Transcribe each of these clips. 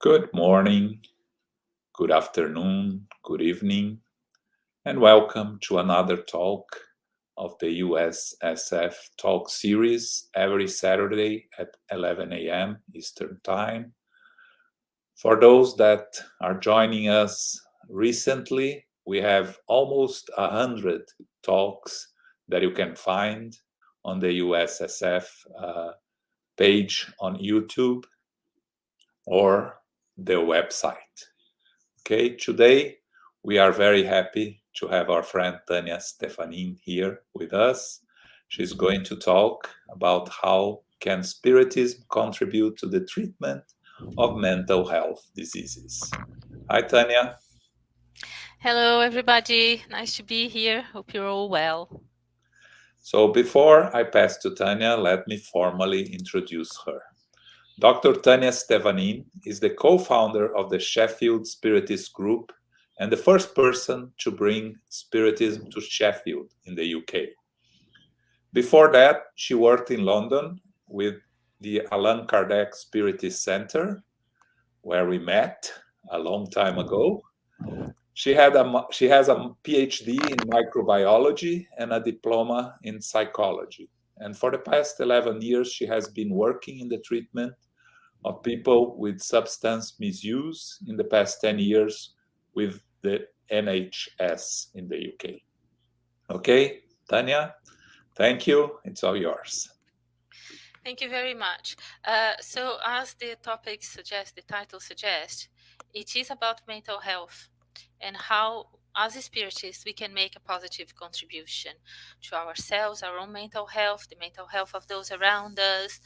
Good morning, good afternoon, good evening, and welcome to another talk of the USSF Talk Series every Saturday at 11 a.m. Eastern Time. For those that are joining us recently, we have almost 100 talks that you can find on the USSF page on YouTube or the website. Okay, today we are very happy to have our friend Tania Stevanin here with us. She's going to talk about how can Spiritism contribute to the treatment of mental health diseases. Hi, Tania. Hello, everybody. Nice to be here. Hope you're all well. So before I pass to Tania, let me formally introduce her. Dr. Tania Stevanin is the co-founder of the Sheffield Spiritist Group and the first person to bring Spiritism to Sheffield in the UK. Before that, she worked in London with the Allan Kardec Spiritist Center, where we met a long time ago. She has a PhD in microbiology and a diploma in psychology. And for the past 11 years, she has been working in the treatment of people with substance misuse, in the past 10 years with the NHS in the UK. Okay, Tania, thank you. It's all yours. Thank you very much. So as the topic suggests, the title suggests, it is about mental health and how, as spiritists, we can make a positive contribution to ourselves, our own mental health, the mental health of those around us,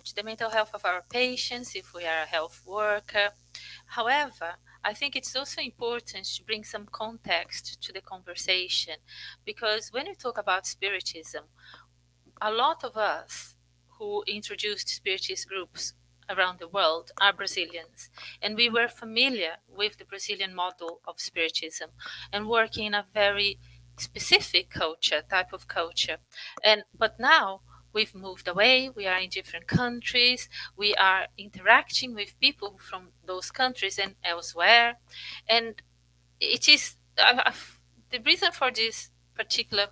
to the mental health of our patients, if we are a health worker. However, I think it's also important to bring some context to the conversation, because when we talk about Spiritism, a lot of us who introduced Spiritist groups around the world are Brazilians, and we were familiar with the Brazilian model of Spiritism and working in a very specific culture, type of culture. But now we've moved away, we are in different countries, we are interacting with people from those countries and elsewhere, and it is the reason for this particular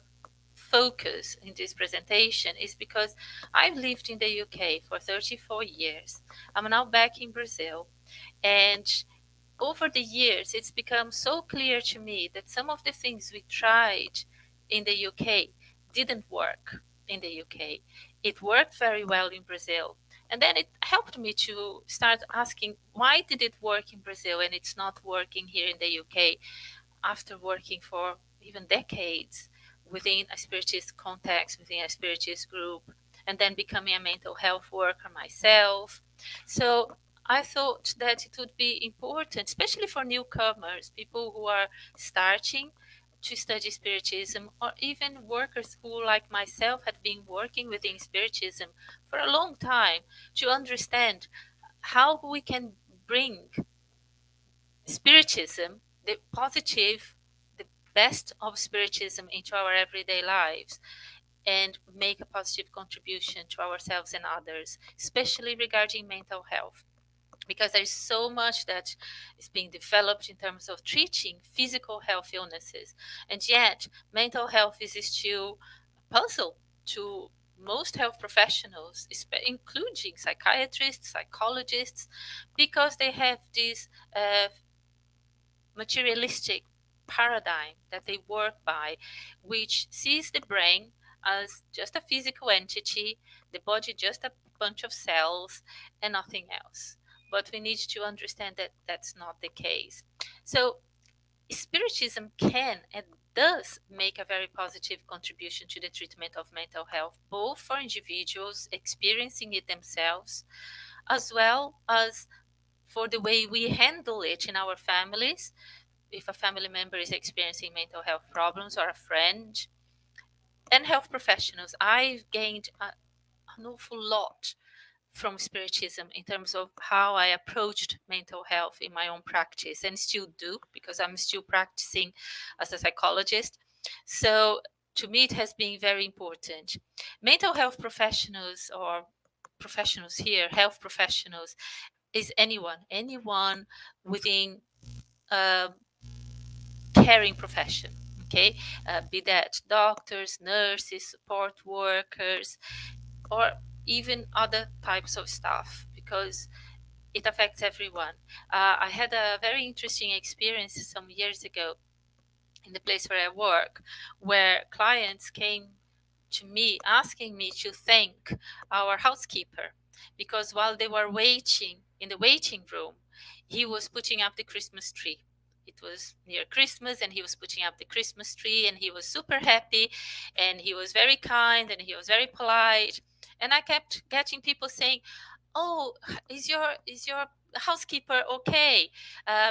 focus in this presentation is because I've lived in the UK for 34 years. I'm now back in Brazil, and over the years it's become so clear to me that some of the things we tried in the UK didn't work in the UK. It worked very well in Brazil. And then it helped me to start asking, why did it work in Brazil and it's not working here in the UK? After working for even decades within a spiritist context, within a spiritist group, and then becoming a mental health worker myself. So I thought that it would be important, especially for newcomers, people who are starting to study Spiritism, or even workers who, like myself, had been working within Spiritism for a long time, to understand how we can bring Spiritism, the positive, the best of Spiritism into our everyday lives and make a positive contribution to ourselves and others, especially regarding mental health. Because there's so much that is being developed in terms of treating physical health illnesses. And yet, mental health is still a puzzle to most health professionals, including psychiatrists, psychologists, because they have this materialistic paradigm that they work by, which sees the brain as just a physical entity, the body just a bunch of cells and nothing else. But we need to understand that that's not the case. So Spiritism can and does make a very positive contribution to the treatment of mental health, both for individuals experiencing it themselves, as well as for the way we handle it in our families. If a family member is experiencing mental health problems, or a friend, and health professionals, I've gained an awful lot from Spiritism in terms of how I approached mental health in my own practice, and still do, because I'm still practicing as a psychologist. So to me, it has been very important. Mental health professionals, or professionals here, health professionals, is anyone within a caring profession. Okay, be that doctors, nurses, support workers, or even other types of staff, because it affects everyone. I had a very interesting experience some years ago in the place where I work, where clients came to me asking me to thank our housekeeper, because while they were waiting in the waiting room, he was putting up the Christmas tree. It was near Christmas and he was putting up the Christmas tree, and he was super happy and he was very kind and he was very polite. And I kept getting people saying, "Oh, is your housekeeper okay?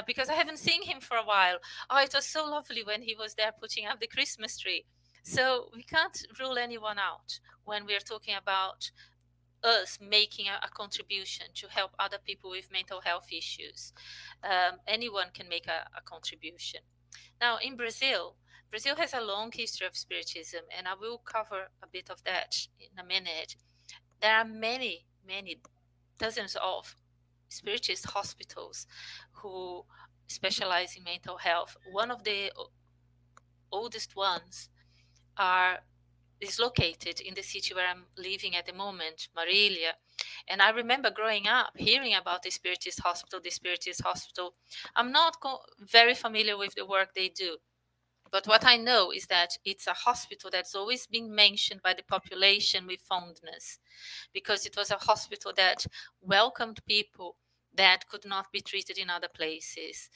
Because I haven't seen him for a while. Oh, it was so lovely when he was there putting up the Christmas tree." So we can't rule anyone out when we're talking about us making a contribution to help other people with mental health issues. Anyone can make a contribution. Now, in Brazil, Brazil has a long history of Spiritism, and I will cover a bit of that in a minute. There are many, many dozens of Spiritist hospitals who specialize in mental health. One of the oldest ones is located in the city where I'm living at the moment, Marília. And I remember growing up hearing about the Spiritist Hospital, the Spiritist Hospital. I'm not very familiar with the work they do, but what I know is that it's a hospital that's always been mentioned by the population with fondness, because it was a hospital that welcomed people that could not be treated in other places.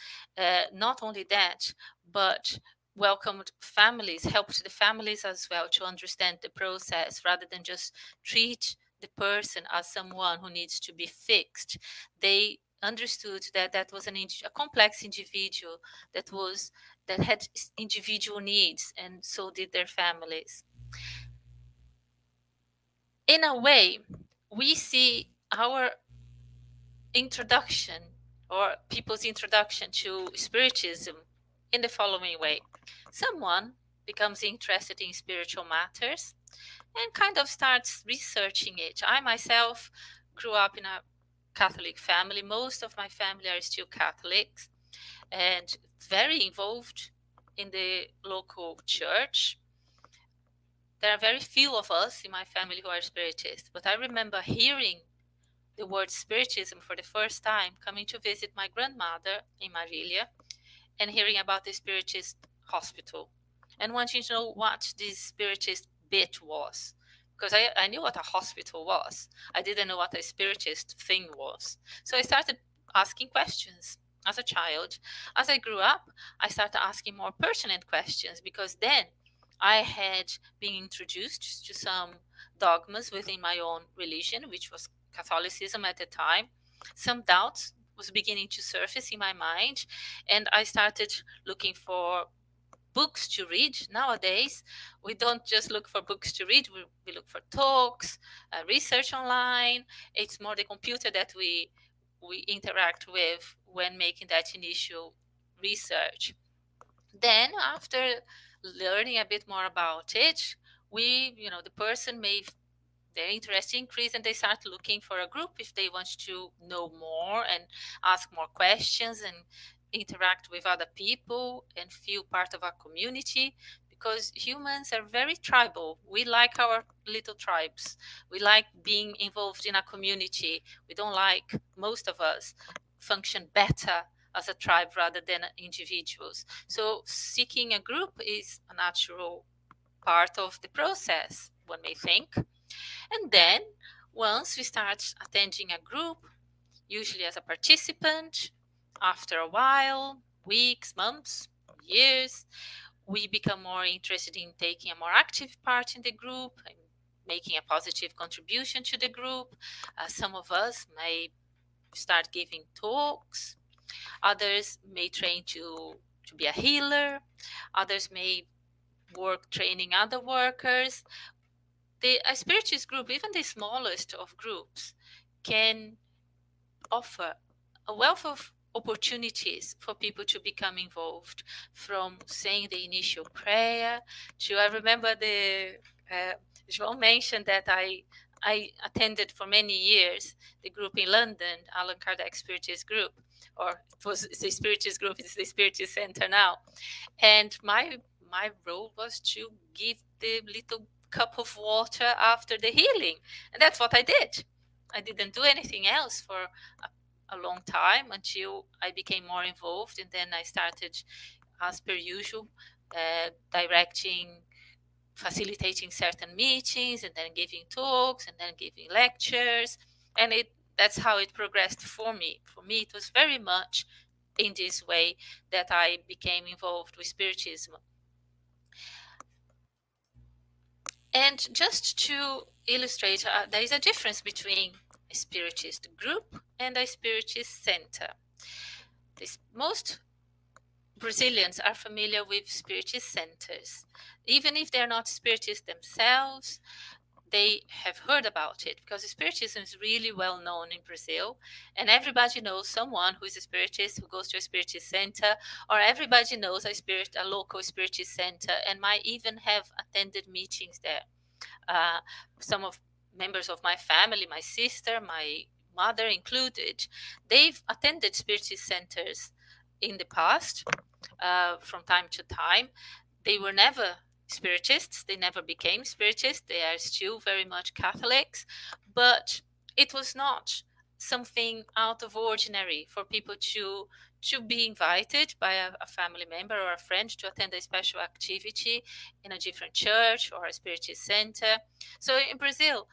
Not only that, but welcomed families, helped the families as well to understand the process rather than just treat the person as someone who needs to be fixed. They understood that that was a complex individual that had individual needs, and so did their families. In a way, we see our introduction, or people's introduction to Spiritism, in the following way. Someone becomes interested in spiritual matters and kind of starts researching it. I myself grew up in a Catholic family. Most of my family are still Catholics and very involved in the local church. There are very few of us in my family who are Spiritists, but I remember hearing the word Spiritism for the first time coming to visit my grandmother in Marília, and hearing about the Spiritist hospital and wanting to know what this Spiritist bit was. Because I knew what a hospital was. I didn't know what a Spiritist thing was. So I started asking questions as a child. As I grew up, I started asking more pertinent questions, because then I had been introduced to some dogmas within my own religion, which was Catholicism at the time. Some doubts was beginning to surface in my mind, and I started looking for books to read. Nowadays, we don't just look for books to read, we look for talks, research online. It's more the computer that we interact with when making that initial research. Then, after learning a bit more about it, the person may their interest increase, and they start looking for a group if they want to know more and ask more questions and interact with other people and feel part of a community, because humans are very tribal. We like our little tribes. We like being involved in a community. We don't like, most of us function better as a tribe rather than individuals. So seeking a group is a natural part of the process, one may think. And then, once we start attending a group, usually as a participant, after a while, weeks, months, years, we become more interested in taking a more active part in the group and making a positive contribution to the group. Some of us may start giving talks. Others may train to be a healer. Others may work training other workers. A Spiritist group, even the smallest of groups, can offer a wealth of opportunities for people to become involved, from saying the initial prayer to, I remember João mentioned that I I attended for many years the group in London, Allan Kardec Spiritist Group, or it was the Spiritist Group, it's the Spiritist Center now. And my role was to give the little cup of water after the healing, and that's what I did. I didn't do anything else for a long time until I became more involved, and then I started, as per usual, directing, facilitating certain meetings, and then giving talks, and then giving lectures, and that's how it progressed for me. For me, it was very much in this way that I became involved with Spiritism. And just to illustrate, there is a difference between a Spiritist group and a Spiritist center. Most Brazilians are familiar with Spiritist centers. Even if they're not Spiritists themselves, they have heard about it, because Spiritism is really well known in Brazil, and everybody knows someone who is a Spiritist who goes to a Spiritist center, or everybody knows a local Spiritist center, and might even have attended meetings there. Some of members of my family, my sister, my mother included, they've attended Spiritist centers in the past, from time to time. They were never Spiritists, they never became Spiritists, they are still very much Catholics, but it was not something out of ordinary for people to be invited by a family member or a friend to attend a special activity in a different church or a Spiritist center. So in Brazil,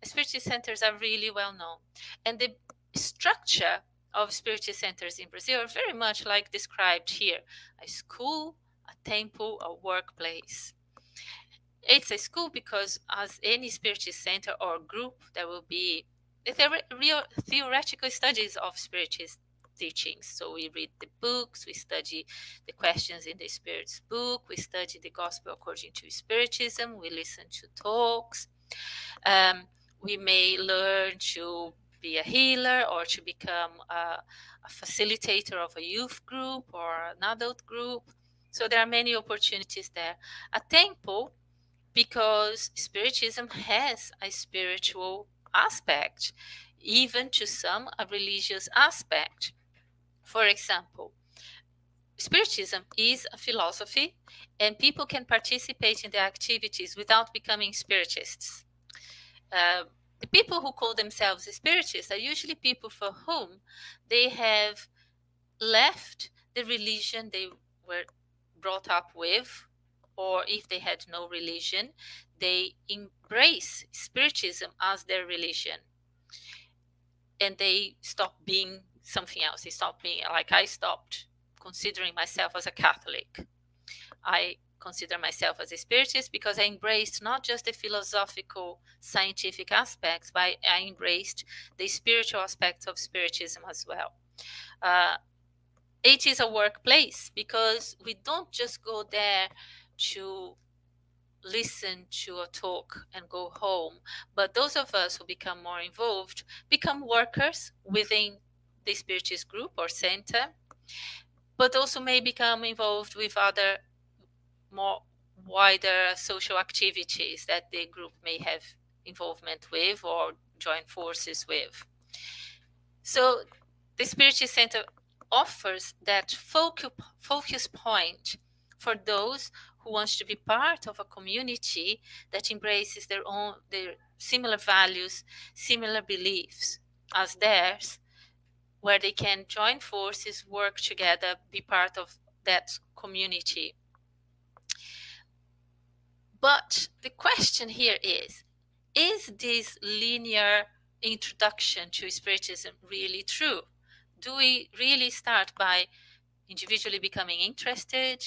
Spiritist centers are really well known, and the structure of Spiritist centers in Brazil are very much like described here: a school, a temple, a workplace. It's a school because, as any Spiritist center or group, there will be real theoretical studies of Spiritist teachings. So we read the books, we study the questions in the Spirit's book, we study the Gospel according to Spiritism, we listen to talks. We may learn to be a healer or to become a facilitator of a youth group or an adult group. So there are many opportunities there. A temple, because Spiritism has a spiritual aspect, even to some a religious aspect. For example, Spiritism is a philosophy, and people can participate in the activities without becoming Spiritists. The people who call themselves Spiritists are usually people for whom they have left the religion they were brought up with, or if they had no religion, they embrace Spiritism as their religion, and they stop being something else. They stop being, like, I stopped considering myself as a Catholic. I consider myself as a Spiritist because I embraced not just the philosophical, scientific aspects, but I embraced the spiritual aspects of Spiritism as well. It is a workplace because we don't just go there to listen to a talk and go home, but those of us who become more involved become workers within the Spiritist group or center, but also may become involved with other more wider social activities that the group may have involvement with or join forces with. So the Spiritist Center offers that focus point for those who want to be part of a community that embraces their similar values, similar beliefs as theirs, where they can join forces, work together, be part of that community. But the question here is this linear introduction to Spiritism really true? Do we really start by individually becoming interested,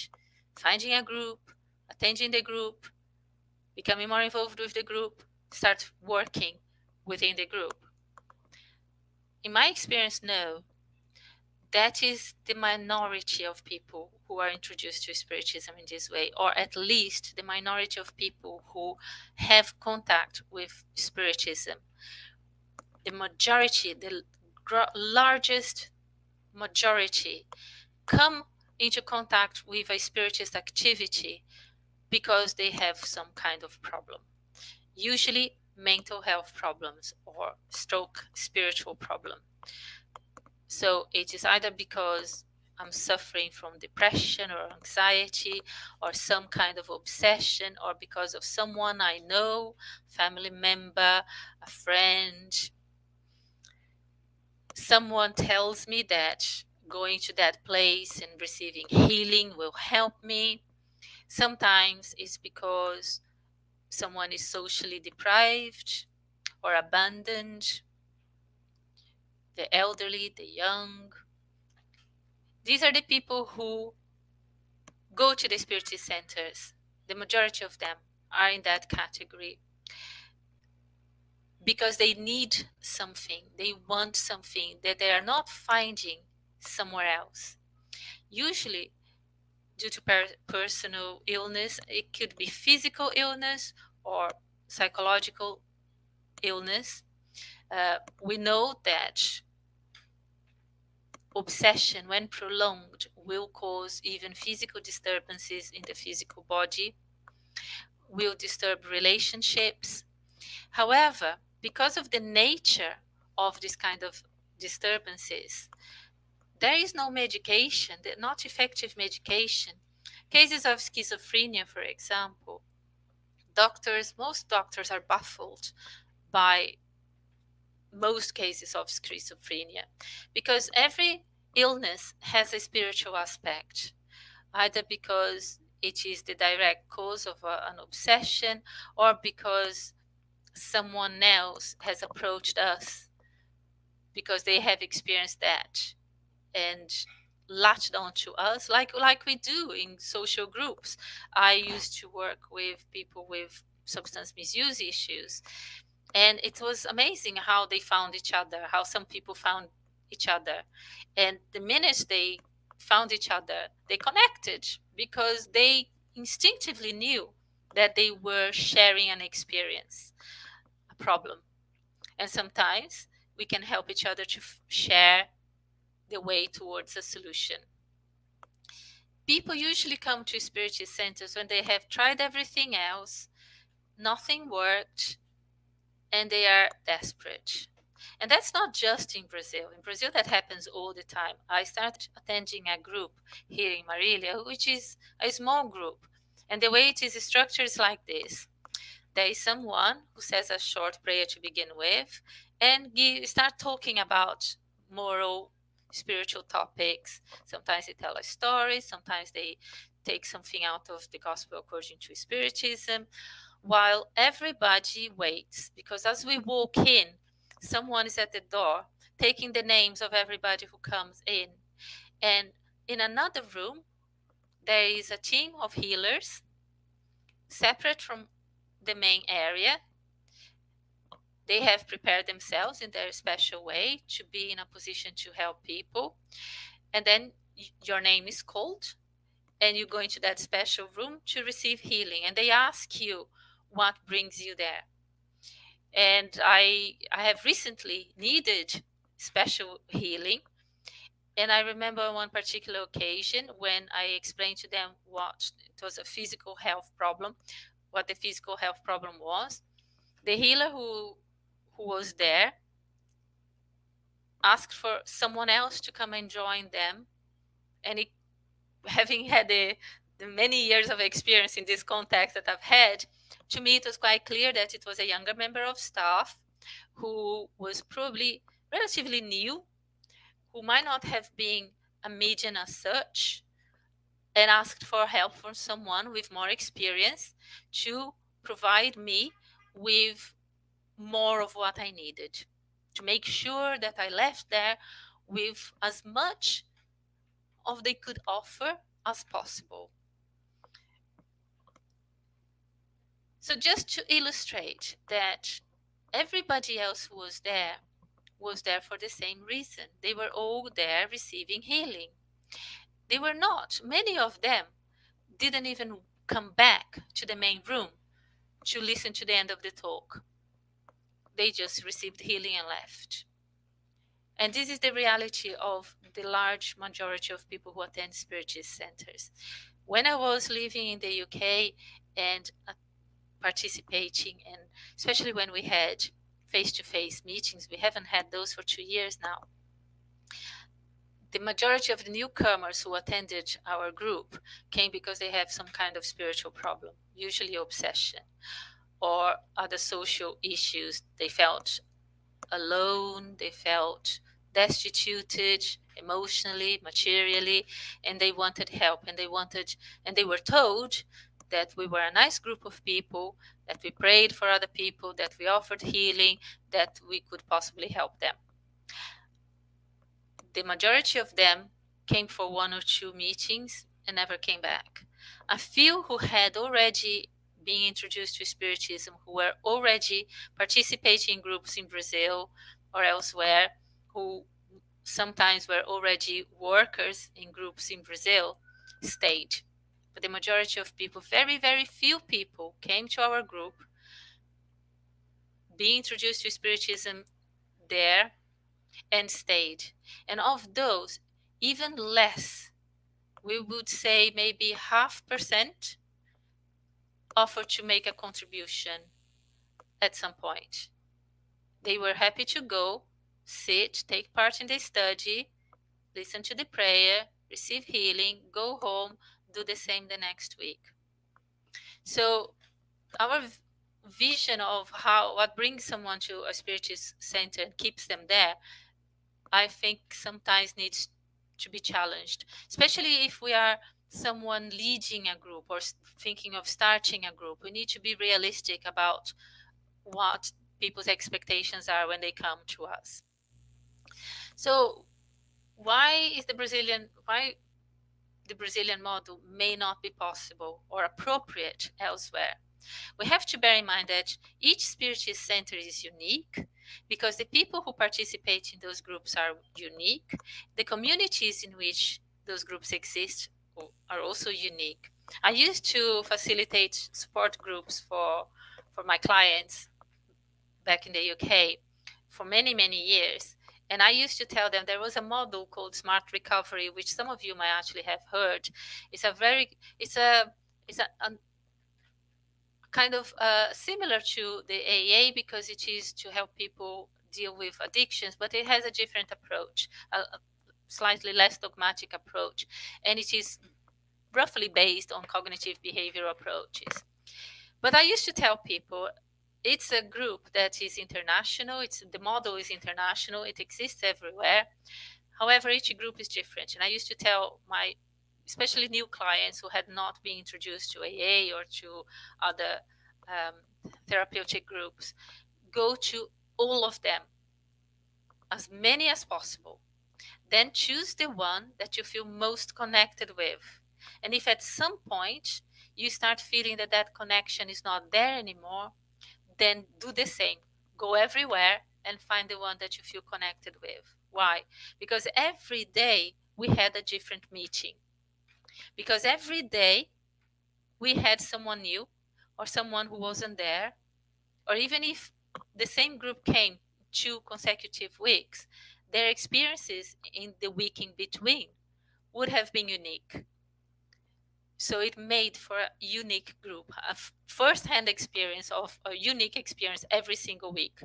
finding a group, attending the group, becoming more involved with the group, start working within the group? In my experience, no. That is the minority of people who are introduced to Spiritism in this way, or at least the minority of people who have contact with Spiritism. The majority, the largest majority, come into contact with a Spiritist activity because they have some kind of problem. Usually mental health problems or stroke spiritual problem. So it is either because I'm suffering from depression or anxiety or some kind of obsession, or because of someone I know, family member, a friend. Someone tells me that going to that place and receiving healing will help me. Sometimes it's because someone is socially deprived or abandoned, the elderly, the young. These are the people who go to the spiritist centers. The majority of them are in that category because they need something, they want something that they are not finding somewhere else. Usually, due to personal illness, it could be physical illness or psychological illness. We know that obsession, when prolonged, will cause even physical disturbances in the physical body, will disturb relationships. However, because of the nature of this kind of disturbances, there is no medication, not effective medication. Cases of schizophrenia, for example, most doctors are baffled by most cases of schizophrenia because every illness has a spiritual aspect, either because it is the direct cause of an obsession or because someone else has approached us because they have experienced that and latched onto us like we do in social groups. I used to work with people with substance misuse issues, and it was amazing how they found each other, how some people found each other, and the minute they found each other they connected because they instinctively knew that they were sharing an experience, a problem. And sometimes we can help each other to share the way towards a solution. People usually come to spiritist centers when they have tried everything else, nothing worked, and they are desperate. And that's not just in Brazil. In Brazil, that happens all the time. I started attending a group here in Marília, which is a small group. And the way it is structured is like this. There is someone who says a short prayer to begin with and start talking about moral, spiritual topics. Sometimes they tell a story, sometimes they take something out of the gospel according to Spiritism, while everybody waits, because as we walk in, someone is at the door taking the names of everybody who comes in. And in another room, there is a team of healers separate from the main area. They have prepared themselves in their special way to be in a position to help people. And then your name is called and you go into that special room to receive healing. And they ask you what brings you there. And I have recently needed special healing. And I remember one particular occasion when I explained to them what it was, a physical health problem, what the physical health problem was. The healer who was there asked for someone else to come and join them. And having had the many years of experience in this context that I've had, to me it was quite clear that it was a younger member of staff who was probably relatively new, who might not have been a medium as such, and asked for help from someone with more experience to provide me with more of what I needed, to make sure that I left there with as much of they could offer as possible. So just to illustrate that everybody else who was there for the same reason. They were all there receiving healing. They were not, many of them didn't even come back to the main room to listen to the end of the talk. They just received healing and left. And this is the reality of the large majority of people who attend Spiritist centers. When I was living in the UK and a participating, and especially when we had face-to-face meetings. We haven't had those for 2 years now. The majority of the newcomers who attended our group came because they have some kind of spiritual problem, usually obsession or other social issues. They felt alone, they felt destituted emotionally, materially, and they wanted help, and they were told that we were a nice group of people, that we prayed for other people, that we offered healing, that we could possibly help them. The majority of them came for 1 or 2 meetings and never came back. A few who had already been introduced to Spiritism, who were already participating in groups in Brazil or elsewhere, who sometimes were already workers in groups in Brazil, stayed. But the majority of people, very, very few people, came to our group, being introduced to Spiritism there, and stayed. And of those, even less, we would say maybe 0.5%, offered to make a contribution at some point. They were happy to go, sit, take part in the study, listen to the prayer, receive healing, go home, do the same the next week. So our vision of what brings someone to a Spiritist center and keeps them there, I think sometimes needs to be challenged, especially if we are someone leading a group or thinking of starting a group. We need to be realistic about what people's expectations are when they come to us. So why the Brazilian model may not be possible or appropriate elsewhere? We have to bear in mind that each Spiritist center is unique because the people who participate in those groups are unique. The communities in which those groups exist are also unique. I used to facilitate support groups for my clients back in the UK for many, many years. And I used to tell them there was a model called Smart Recovery, which some of you might actually have heard. It's a kind of similar to the AA because it is to help people deal with addictions, but it has a different approach, a slightly less dogmatic approach, and it is roughly based on cognitive behavioral approaches. But I used to tell people it's a group that is international. The model is international. It exists everywhere. However, each group is different. And I used to tell my, especially new clients who had not been introduced to AA or to other therapeutic groups, go to all of them, as many as possible. Then choose the one that you feel most connected with. And if at some point you start feeling that that connection is not there anymore, then do the same. Go everywhere and find the one that you feel connected with. Why? Because every day we had a different meeting. Because every day we had someone new or someone who wasn't there. Or even if the same group came 2 consecutive weeks, their experiences in the week in between would have been unique. So it made for a unique group, a first-hand experience of a unique experience every single week.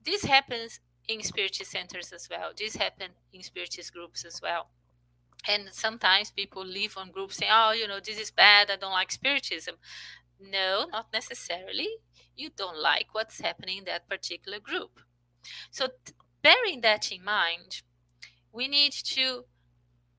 This happens in Spiritist centers as well. This happens in Spiritist groups as well. And sometimes people leave on groups saying, oh, this is bad, I don't like Spiritism. No, not necessarily. You don't like what's happening in that particular group. So bearing that in mind, we need to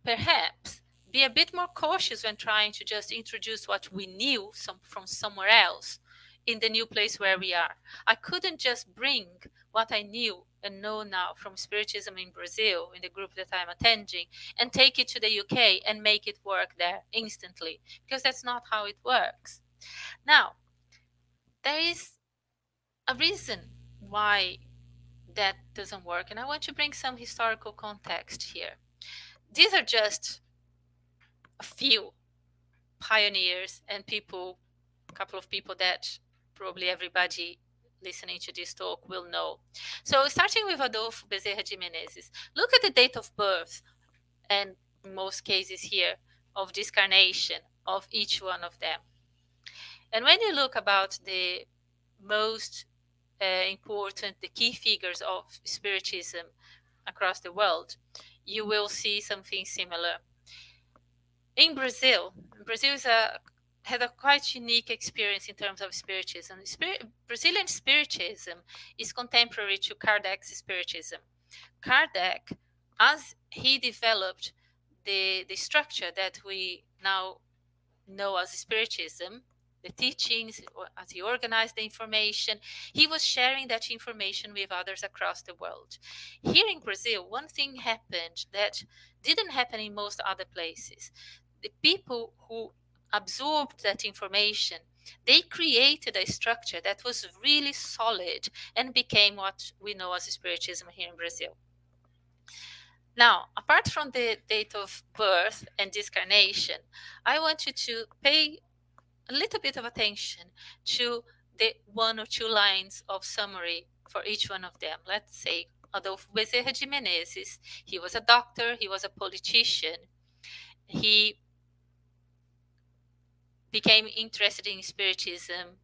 perhaps be a bit more cautious when trying to just introduce what we knew from somewhere else in the new place where we are. I couldn't just bring what I knew and know now from Spiritism in Brazil, in the group that I'm attending, and take it to the UK and make it work there instantly, because that's not how it works. Now, there is a reason why that doesn't work, and I want to bring some historical context here. These are just a few pioneers and a couple of people that probably everybody listening to this talk will know. So starting with Adolfo Bezerra de Menezes, look at the date of birth, and in most cases here, of discarnation of each one of them. And when you look about the most important, the key figures of Spiritism across the world, you will see something similar. In Brazil, Brazil had a quite unique experience in terms of Spiritism. Brazilian Spiritism is contemporary to Kardec's Spiritism. Kardec, as he developed the structure that we now know as Spiritism, the teachings, as he organized the information, he was sharing that information with others across the world. Here in Brazil, one thing happened that didn't happen in most other places. The people who absorbed that information, they created a structure that was really solid and became what we know as Spiritism here in Brazil. Now, apart from the date of birth and discarnation, I want you to pay a little bit of attention to the 1 or 2 lines of summary for each one of them. Let's say Adolfo Bezerra de Menezes, he was a doctor, he was a politician, he became interested in Spiritism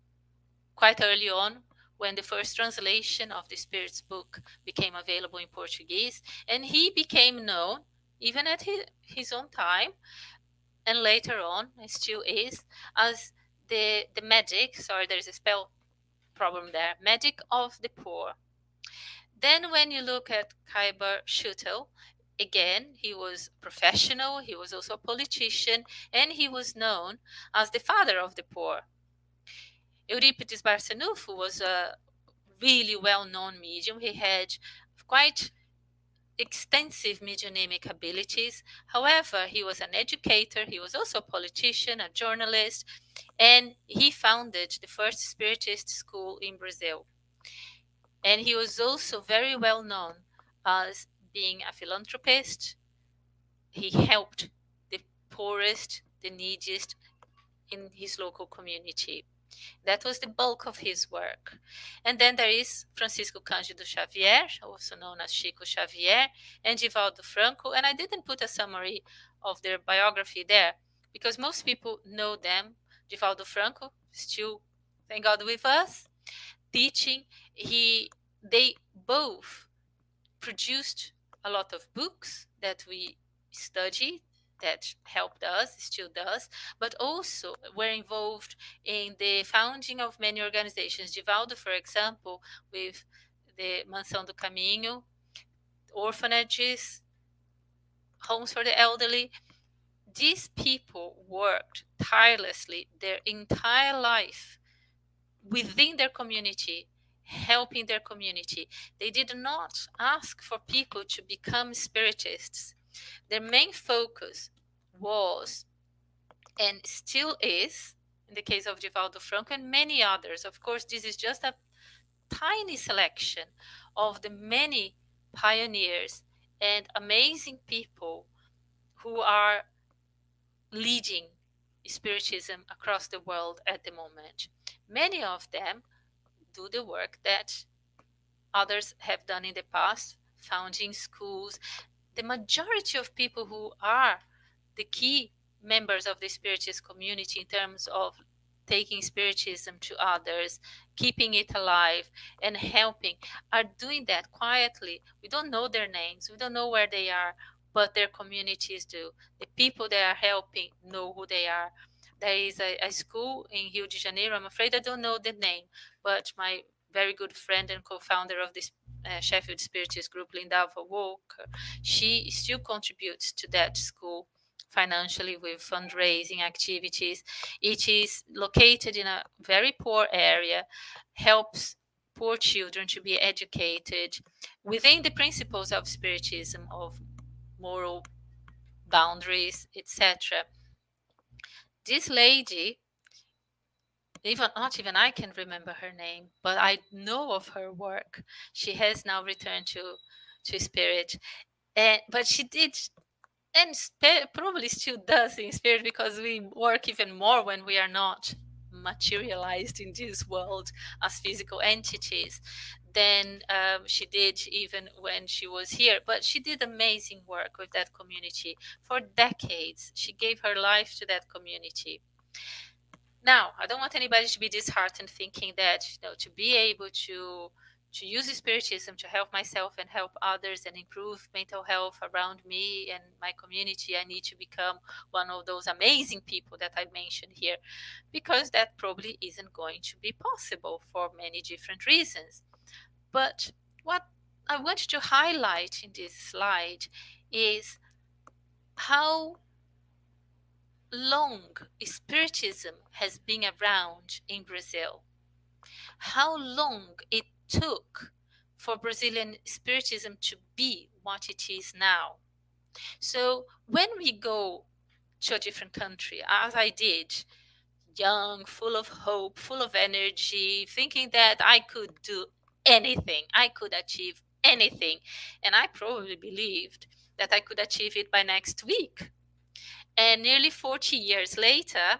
quite early on when the first translation of the Spirit's book became available in Portuguese, and he became known, even at his own time, and later on, still is, as the magic, sorry, there's a spell problem there, magic of the poor. Then when you look at Khyber Schutel, again, he was professional, he was also a politician, and he was known as the father of the poor. Euripides Barçanufo was a really well-known medium. He had quite extensive mediuminic abilities. However, he was an educator, he was also a politician, a journalist, and he founded the first Spiritist school in Brazil. And he was also very well known as being a philanthropist. He helped the poorest, the neediest in his local community. That was the bulk of his work. And then there is Francisco Cândido Xavier, also known as Chico Xavier, and Divaldo Franco. And I didn't put a summary of their biography there because most people know them. Divaldo Franco, still, thank God, with us, teaching. They both produced a lot of books that we study, that helped us, still does, but also were involved in the founding of many organizations. Divaldo, for example, with the Mansão do Caminho, orphanages, homes for the elderly. These people worked tirelessly their entire life within their community, helping their community. They did not ask for people to become spiritists. Their main focus was, and still is, in the case of Divaldo Franco and many others, of course, this is just a tiny selection of the many pioneers and amazing people who are leading Spiritism across the world at the moment. Many of them do the work that others have done in the past, founding schools. The majority of people who are the key members of the Spiritist community in terms of taking Spiritism to others, keeping it alive, and helping are doing that quietly. We don't know their names, we don't know where they are, but their communities do. The people they are helping know who they are. There is a school in Rio de Janeiro, I'm afraid I don't know the name, but my very good friend and co-founder of this Sheffield Spiritist Group, Lindalva Walker, she still contributes to that school financially with fundraising activities. It is located in a very poor area, helps poor children to be educated within the principles of Spiritism, of moral boundaries, etc. This lady, not even I can remember her name, but I know of her work. She has now returned to spirit, but she did, and probably still does in spirit, because we work even more when we are not materialized in this world as physical entities than she did even when she was here. But she did amazing work with that community for decades. She gave her life to that community. Now, I don't want anybody to be disheartened thinking that, to be able to use Spiritism to help myself and help others and improve mental health around me and my community, I need to become one of those amazing people that I mentioned here, because that probably isn't going to be possible for many different reasons. But what I want to highlight in this slide is how long Spiritism has been around in Brazil, how long it took for Brazilian Spiritism to be what it is now. So when we go to a different country, as I did, young, full of hope, full of energy, thinking that I could do anything, I could achieve anything, and I probably believed that I could achieve it by next week. And nearly 40 years later,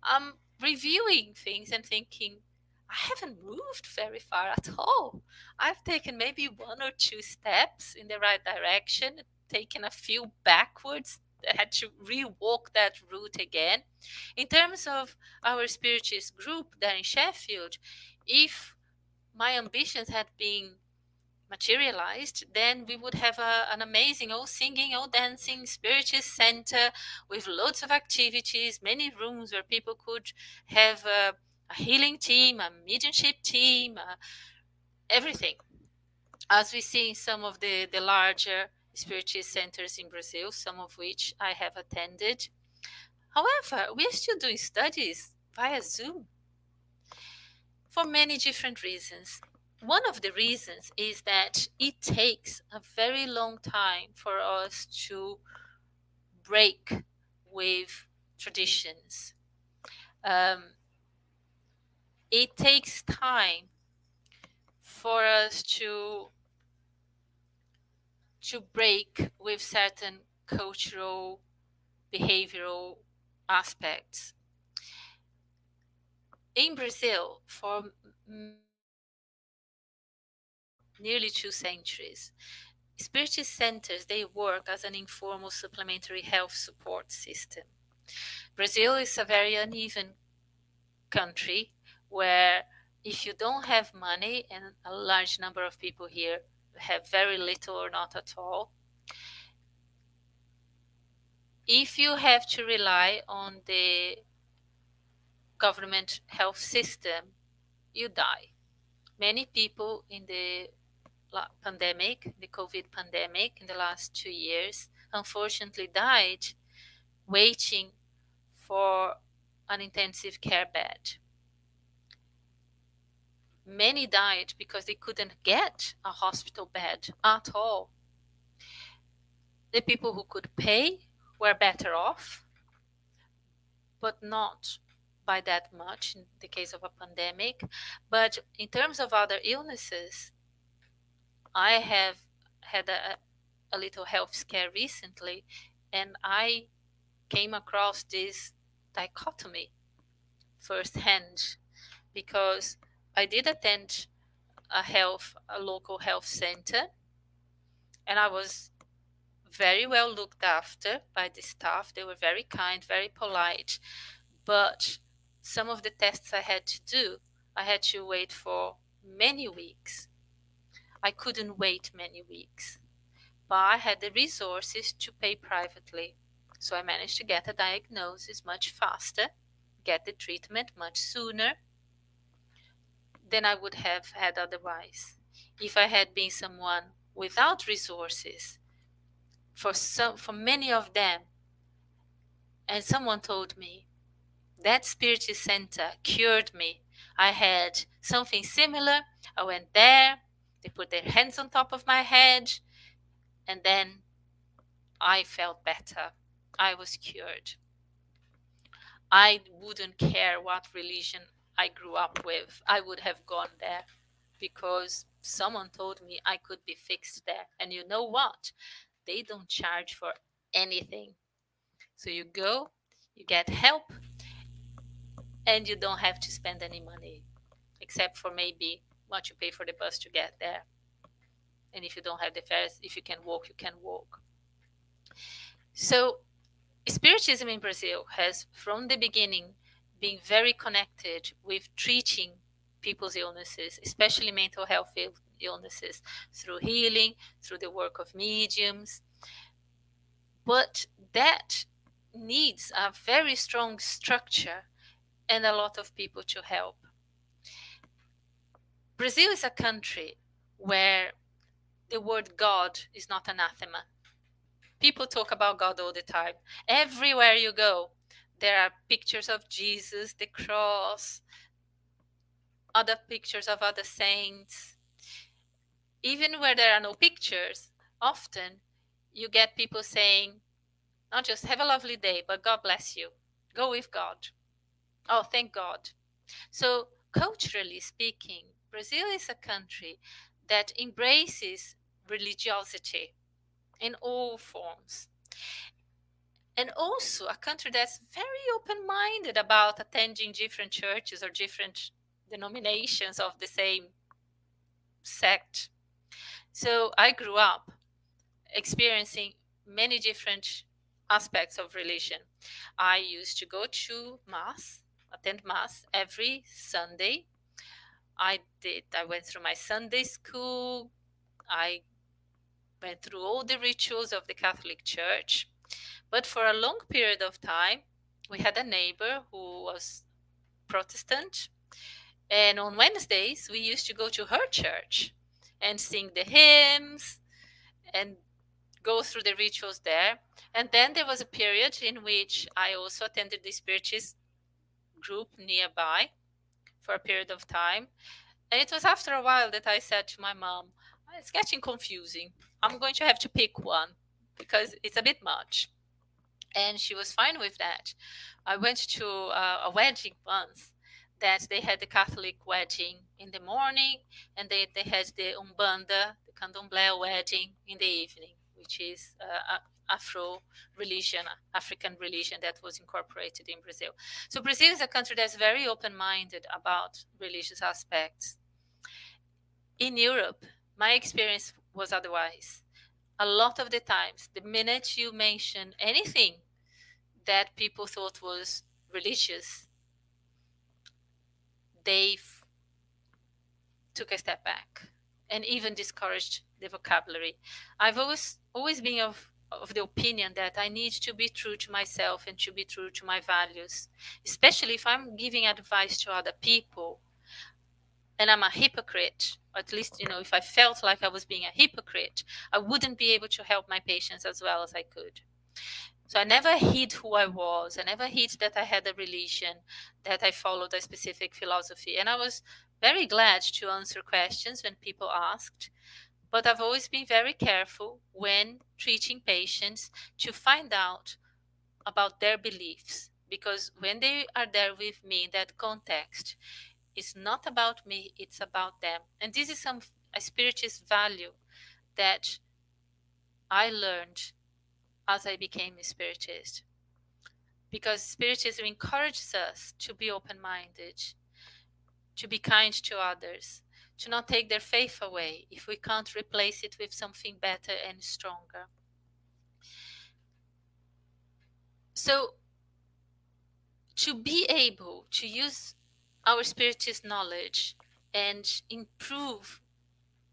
I'm reviewing things and thinking, I haven't moved very far at all. I've taken maybe one or two steps in the right direction, taken a few backwards, had to rewalk that route again. In terms of our Spiritist group there in Sheffield, if my ambitions had been materialized, then we would have an amazing all singing, all dancing Spiritist center with lots of activities, many rooms where people could have a healing team, a mediumship team, everything. As we see in some of the larger Spiritist centers in Brazil, some of which I have attended. However, we are still doing studies via Zoom for many different reasons. One of the reasons is that it takes a very long time for us to break with traditions. Um, it takes time for us to break with certain cultural, behavioral aspects. In Brazil, for nearly 2 centuries, Spiritist centers, they work as an informal supplementary health support system. Brazil is a very uneven country where if you don't have money, and a large number of people here have very little or not at all, if you have to rely on the government health system, you die. Many people in the pandemic, the COVID pandemic, in the last 2 years, unfortunately died waiting for an intensive care bed. Many died because they couldn't get a hospital bed at all. The people who could pay were better off, but not by that much in the case of a pandemic. But in terms of other illnesses, I have had a little health scare recently, and I came across this dichotomy firsthand, because I did attend a local health center, and I was very well looked after by the staff. They were very kind, very polite, but some of the tests I had to do, I had to wait for many weeks. I couldn't wait many weeks, but I had the resources to pay privately. So I managed to get a diagnosis much faster, get the treatment much sooner than I would have had otherwise. If I had been someone without resources, for many of them, and someone told me, that Spiritist Center cured me. I had something similar. I went there, they put their hands on top of my head, and then I felt better. I was cured. I wouldn't care what religion I grew up with. I would have gone there because someone told me I could be fixed there. And you know what? They don't charge for anything. So you go, you get help, and you don't have to spend any money, except for maybe what you pay for the bus to get there. And if you don't have the fares, if you can walk, you can walk. So Spiritism in Brazil has, from the beginning, being very connected with treating people's illnesses, especially mental health illnesses, through healing, through the work of mediums. But that needs a very strong structure and a lot of people to help. Brazil is a country where the word God is not anathema. People talk about God all the time. Everywhere you go, there are pictures of Jesus, the cross, other pictures of other saints. Even where there are no pictures, often you get people saying, not just have a lovely day, but God bless you. Go with God. Oh, thank God. So, culturally speaking, Brazil is a country that embraces religiosity in all forms. And also a country that's very open-minded about attending different churches or different denominations of the same sect. So I grew up experiencing many different aspects of religion. I used to go to Mass, attend Mass every Sunday. I went through my Sunday school. I went through all the rituals of the Catholic Church. But for a long period of time, we had a neighbor who was Protestant. And on Wednesdays, we used to go to her church and sing the hymns and go through the rituals there. And then there was a period in which I also attended the Spiritist group nearby for a period of time. And it was after a while that I said to my mom, it's getting confusing. I'm going to have to pick one because it's a bit much. And she was fine with that. I went to a wedding once that they had the Catholic wedding in the morning, and they had the Umbanda, the Candomblé wedding in the evening, which is Afro religion, African religion that was incorporated in Brazil. So Brazil is a country that's very open-minded about religious aspects. In Europe, my experience was otherwise. A lot of the times, the minute you mention anything that people thought was religious, they took a step back and even discouraged the vocabulary. I've always been of the opinion that I need to be true to myself and to be true to my values, especially if I'm giving advice to other people and I'm a hypocrite, or at least, if I felt like I was being a hypocrite, I wouldn't be able to help my patients as well as I could. So I never hid who I was. I never hid that I had a religion, that I followed a specific philosophy. And I was very glad to answer questions when people asked. But I've always been very careful when treating patients to find out about their beliefs. Because when they are there with me in that context, it's not about me, it's about them. And this is a spiritist value that I learned as I became a spiritist. Because Spiritism encourages us to be open-minded, to be kind to others, to not take their faith away if we can't replace it with something better and stronger. So, to be able to use our Spiritist knowledge and improve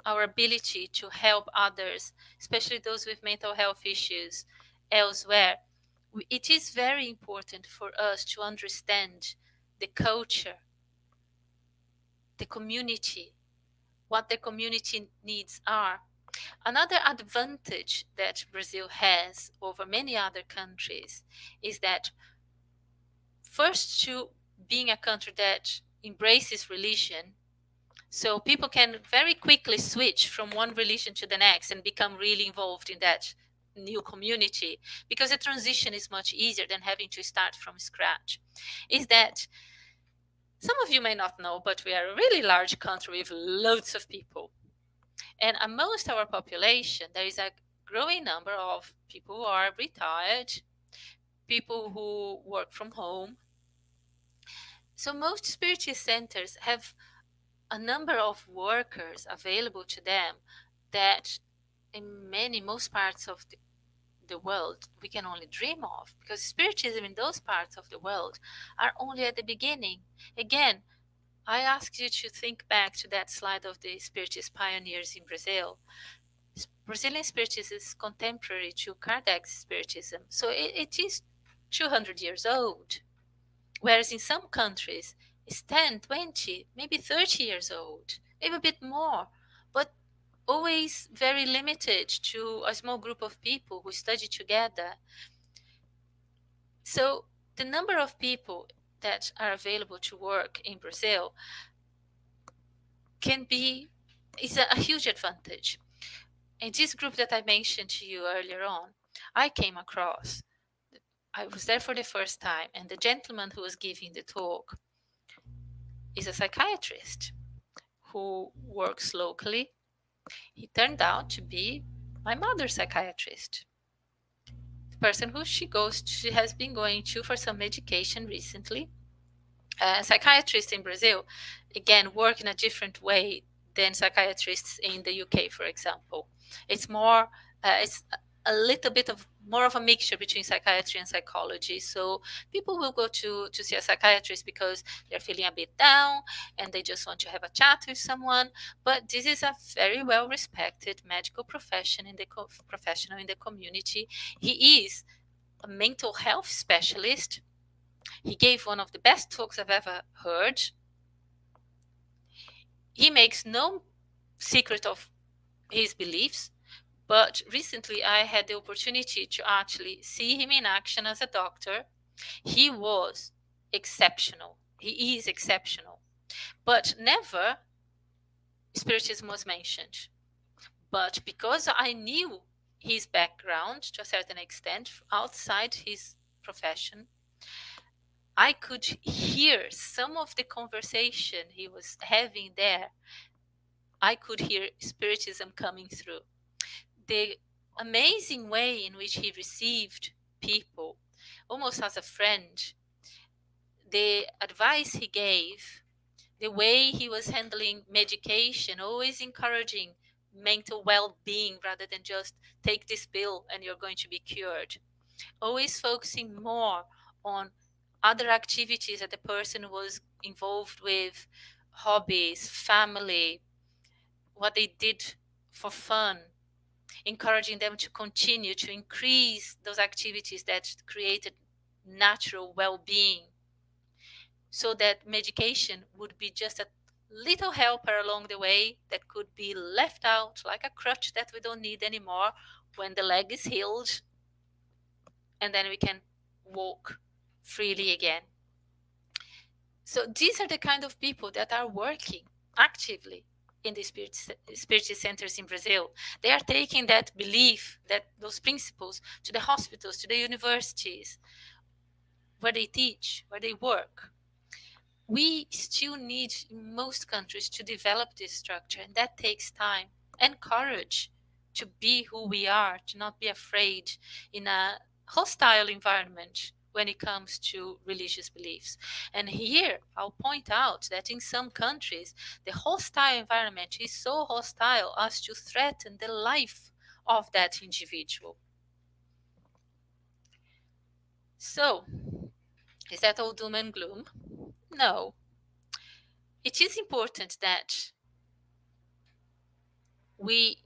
our ability to help others, especially those with mental health issues elsewhere, it is very important for us to understand the culture, the community, what the community needs are. Another advantage that Brazil has over many other countries is that, first, to being a country that embraces religion, so people can very quickly switch from one religion to the next and become really involved in that new community, because the transition is much easier than having to start from scratch. Is that some of you may not know, but we are a really large country with loads of people. And amongst our population, there is a growing number of people who are retired, people who work from home. So most Spiritist centers have a number of workers available to them that in most parts of the world we can only dream of, because Spiritism in those parts of the world are only at the beginning. Again, I ask you to think back to that slide of the Spiritist pioneers in Brazil. Brazilian Spiritism is contemporary to Kardec's Spiritism, so it is 200 years old, whereas in some countries it's 10, 20, maybe 30 years old, maybe a bit more, but always very limited to a small group of people who study together. So the number of people that are available to work in Brazil is a huge advantage. In this group that I mentioned to you earlier on, I came across, I was there for the first time, and the gentleman who was giving the talk is a psychiatrist who works locally. He turned out to be my mother's psychiatrist, the person who she has been going to for some medication recently. Psychiatrists in Brazil, again, work in a different way than psychiatrists in the UK, for example. It's a little bit of more of a mixture between psychiatry and psychology. So people will go to see a psychiatrist because they're feeling a bit down and they just want to have a chat with someone. But this is a very well respected medical professional in the community. He is a mental health specialist. He gave one of the best talks I've ever heard. He makes no secret of his beliefs, but recently I had the opportunity to actually see him in action as a doctor. He was exceptional. He is exceptional. But never Spiritism was mentioned. But because I knew his background to a certain extent outside his profession, I could hear some of the conversation he was having there. I could hear Spiritism coming through. The amazing way in which he received people, almost as a friend, the advice he gave, the way he was handling medication, always encouraging mental well-being rather than just take this pill and you're going to be cured. Always focusing more on other activities that the person was involved with, hobbies, family, what they did for fun, encouraging them to continue to increase those activities that created natural well-being, so that medication would be just a little helper along the way that could be left out like a crutch that we don't need anymore when the leg is healed, and then we can walk freely again. So these are the kind of people that are working actively in the Spiritist centers in Brazil. They are taking that belief, those principles to the hospitals, to the universities, where they teach, where they work. We still need, in most countries, to develop this structure, and that takes time and courage to be who we are, to not be afraid in a hostile environment when it comes to religious beliefs. And here I'll point out that in some countries the hostile environment is so hostile as to threaten the life of that individual. So, is that all doom and gloom? No. It is important that we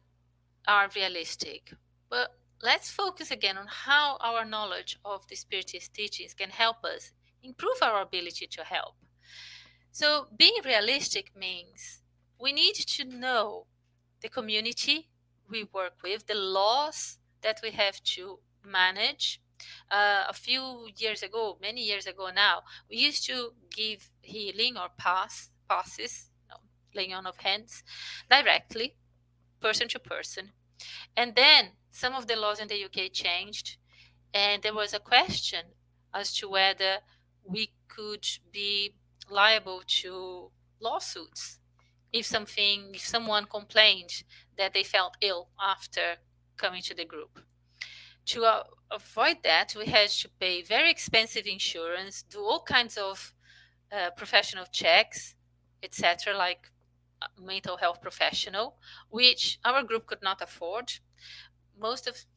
are realistic, but let's focus again on how our knowledge of the Spiritist teachings can help us improve our ability to help. So being realistic means we need to know the community we work with, the laws that we have to manage. A few years ago, many years ago now, we used to give healing or passes, laying on of hands, directly, person to person. And then some of the laws in the UK changed, and there was a question as to whether we could be liable to lawsuits if someone complained that they felt ill after coming to the group. To avoid that, we had to pay very expensive insurance, do all kinds of professional checks, etc., like mental health professional, which our group could not afford.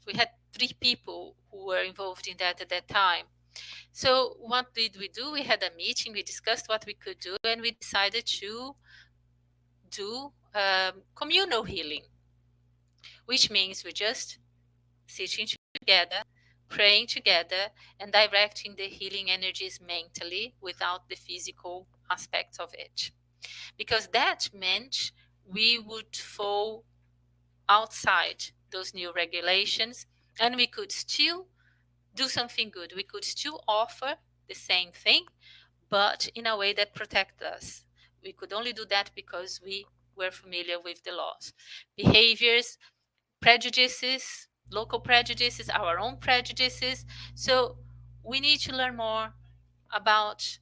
We had 3 people who were involved in that at that time. So what did we do? We had a meeting, we discussed what we could do, and we decided to do communal healing, which means we just sitting together, praying together, and directing the healing energies mentally without the physical aspects of it. Because that meant we would fall outside those new regulations and we could still do something good. We could still offer the same thing, but in a way that protects us. We could only do that because we were familiar with the laws. Behaviors, prejudices, local prejudices, our own prejudices. So we need to learn more about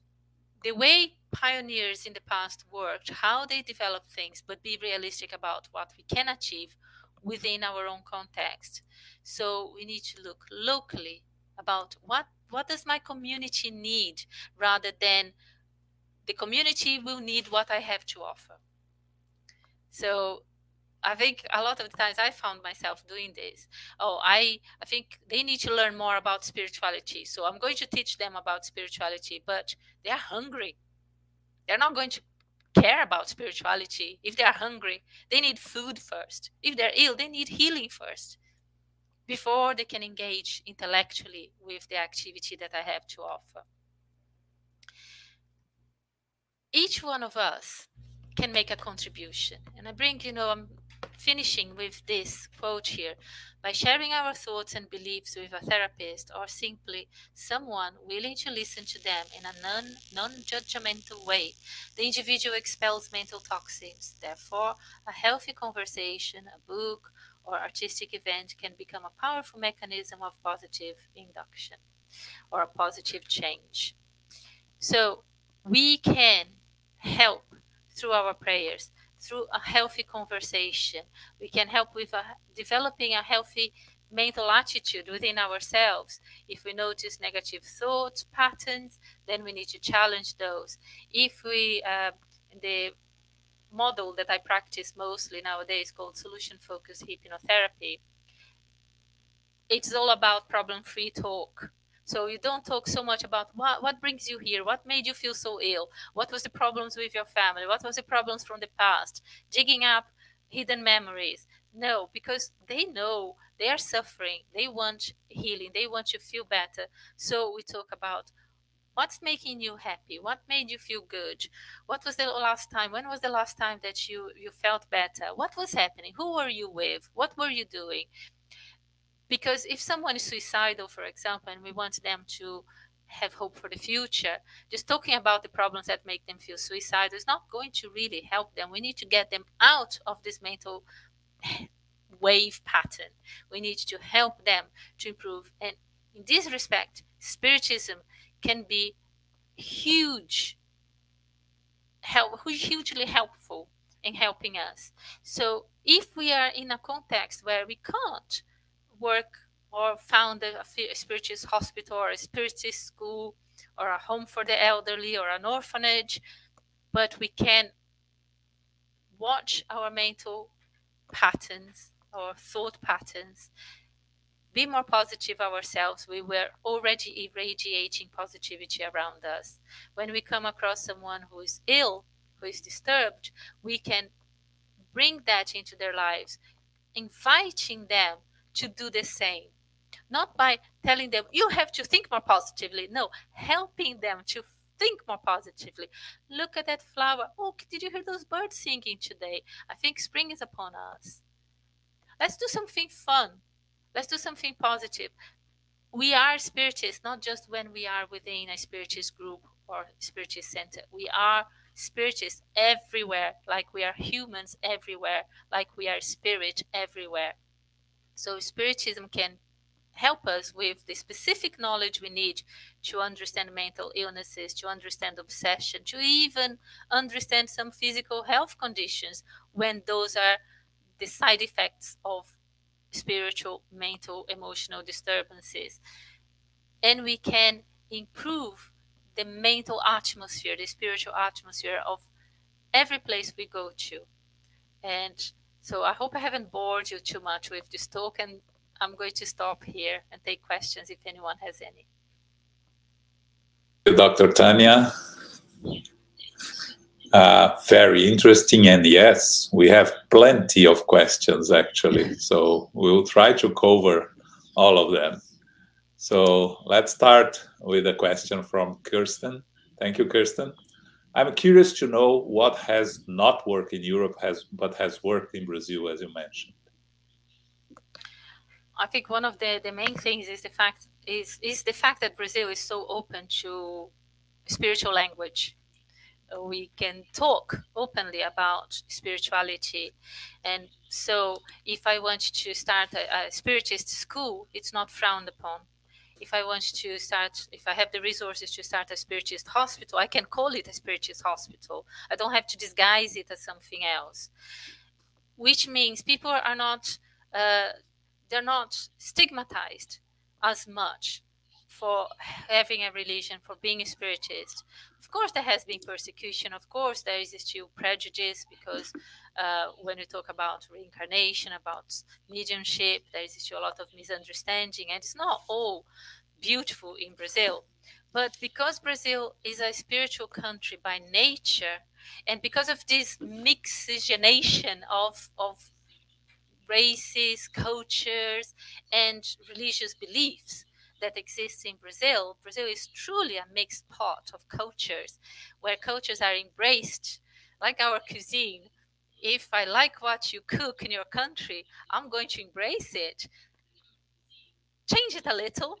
the way pioneers in the past worked, how they developed things, but be realistic about what we can achieve within our own context. So we need to look locally about what does my community need, rather than the community will need what I have to offer. So I think a lot of the times I found myself doing this. Oh, I think they need to learn more about spirituality. So I'm going to teach them about spirituality, but they're hungry. They're not going to care about spirituality. If they're hungry, they need food first. If they're ill, they need healing first before they can engage intellectually with the activity that I have to offer. Each one of us can make a contribution. And I bring, I'm finishing with this quote here. By sharing our thoughts and beliefs with a therapist or simply someone willing to listen to them in a non-judgmental way, the individual expels mental toxins. Therefore, a healthy conversation, a book, or artistic event can become a powerful mechanism of positive induction or a positive change. So we can help through our prayers, through a healthy conversation. We can help with developing a healthy mental attitude within ourselves. If we notice negative thoughts, patterns, then we need to challenge those. If we, the model that I practice mostly nowadays called solution-focused hypnotherapy, it's all about problem-free talk. So you don't talk so much about what brings you here, what made you feel so ill, what was the problems with your family, what was the problems from the past, digging up hidden memories. No, because they know they are suffering, they want healing, they want to feel better. So we talk about what's making you happy, what made you feel good, what was the last time, when was the last time that you felt better, what was happening, who were you with, what were you doing. Because if someone is suicidal, for example, and we want them to have hope for the future, just talking about the problems that make them feel suicidal is not going to really help them. We need to get them out of this mental wave pattern. We need to help them to improve. And in this respect, Spiritism can be hugely helpful in helping us. So if we are in a context where we can't work or found a spiritist hospital or a spiritist school or a home for the elderly or an orphanage, but we can watch our mental patterns, our thought patterns, be more positive ourselves. We were already irradiating positivity around us. When we come across someone who is ill, who is disturbed, we can bring that into their lives, inviting them to do the same. Not by telling them, you have to think more positively. No, helping them to think more positively. Look at that flower. Oh, did you hear those birds singing today? I think spring is upon us. Let's do something fun. Let's do something positive. We are spiritists, not just when we are within a spiritist group or spiritist center. We are spiritists everywhere, like we are humans everywhere, like we are spirit everywhere. So Spiritism can help us with the specific knowledge we need to understand mental illnesses, to understand obsession, to even understand some physical health conditions when those are the side effects of spiritual, mental, emotional disturbances. And we can improve the mental atmosphere, the spiritual atmosphere of every place we go to. And so I hope I haven't bored you too much with this talk, and I'm going to stop here and take questions if anyone has any. Thank you, Dr. Tania. Very interesting. And yes, we have plenty of questions actually. So we'll try to cover all of them. So let's start with a question from Kirsten. Thank you, Kirsten. I'm curious to know what has not worked in Europe but has worked in Brazil, as you mentioned. I think one of the main things is the fact that Brazil is so open to spiritual language. We can talk openly about spirituality, and so if I want to start a spiritist school, it's not frowned upon. If I have the resources to start a spiritist hospital, I can call it a spiritist hospital. I don't have to disguise it as something else, which means people are not they're not stigmatized as much for having a religion, for being a spiritist. Of course, there has been persecution. Of course, there is still prejudice because when we talk about reincarnation, about mediumship, there is still a lot of misunderstanding, and it's not all beautiful in Brazil. But because Brazil is a spiritual country by nature, and because of this mixagenation of races, cultures, and religious beliefs that exists in Brazil, Brazil is truly a mixed pot of cultures, where cultures are embraced, like our cuisine. If I like what you cook in your country, I'm going to embrace it, change it a little,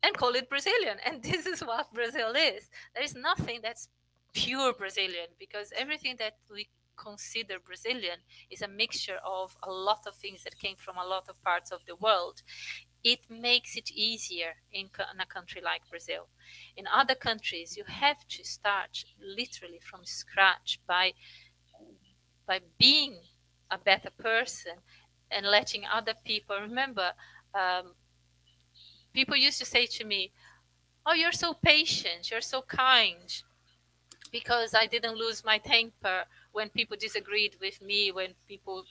and call it Brazilian. And this is what Brazil is. There is nothing that's pure Brazilian, because everything that we consider Brazilian is a mixture of a lot of things that came from a lot of parts of the world. It makes it easier in a country like Brazil. In other countries, you have to start literally from scratch by being a better person and letting other people remember. People used to say to me, "Oh, you're so patient, you're so kind," because I didn't lose my temper when people disagreed with me, when people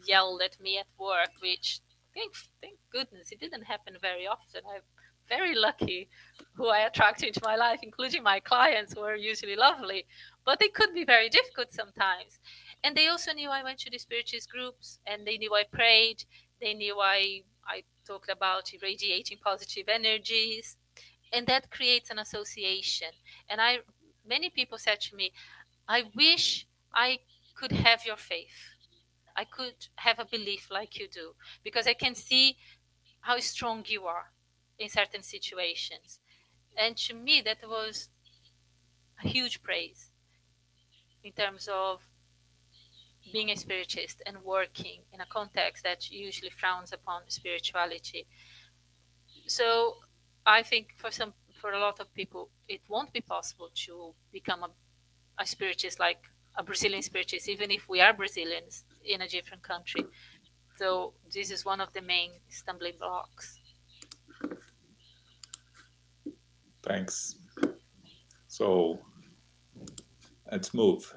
yelled at me at work, which thank goodness it didn't happen very often. I'm very lucky who I attract into my life, including my clients, who are usually lovely, but they could be very difficult sometimes. And they also knew I went to the spiritist groups, and they knew I prayed. They knew I talked about irradiating positive energies, and that creates an association. And many people said to me, "I wish I could have your faith. I could have a belief like you do, because I can see how strong you are in certain situations." And to me, that was a huge praise in terms of being a spiritist and working in a context that usually frowns upon spirituality. So I think for a lot of people, it won't be possible to become a spiritist, like a Brazilian spiritist, even if we are Brazilians in a different country. So this is one of the main stumbling blocks. Thanks. So let's move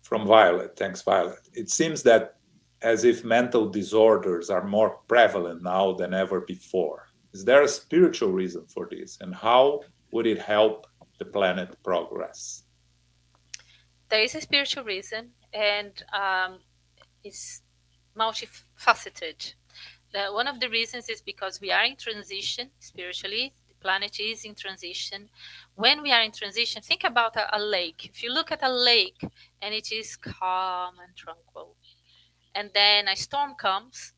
from Violet. Thanks, Violet. It seems that as if mental disorders are more prevalent now than ever before. Is there a spiritual reason for this? And how would it help the planet progress? There is a spiritual reason, and it's multifaceted. One of the reasons is because we are in transition spiritually. The planet is in transition. When we are in transition, think about a lake. If you look at a lake and it is calm and tranquil, and then a storm comes,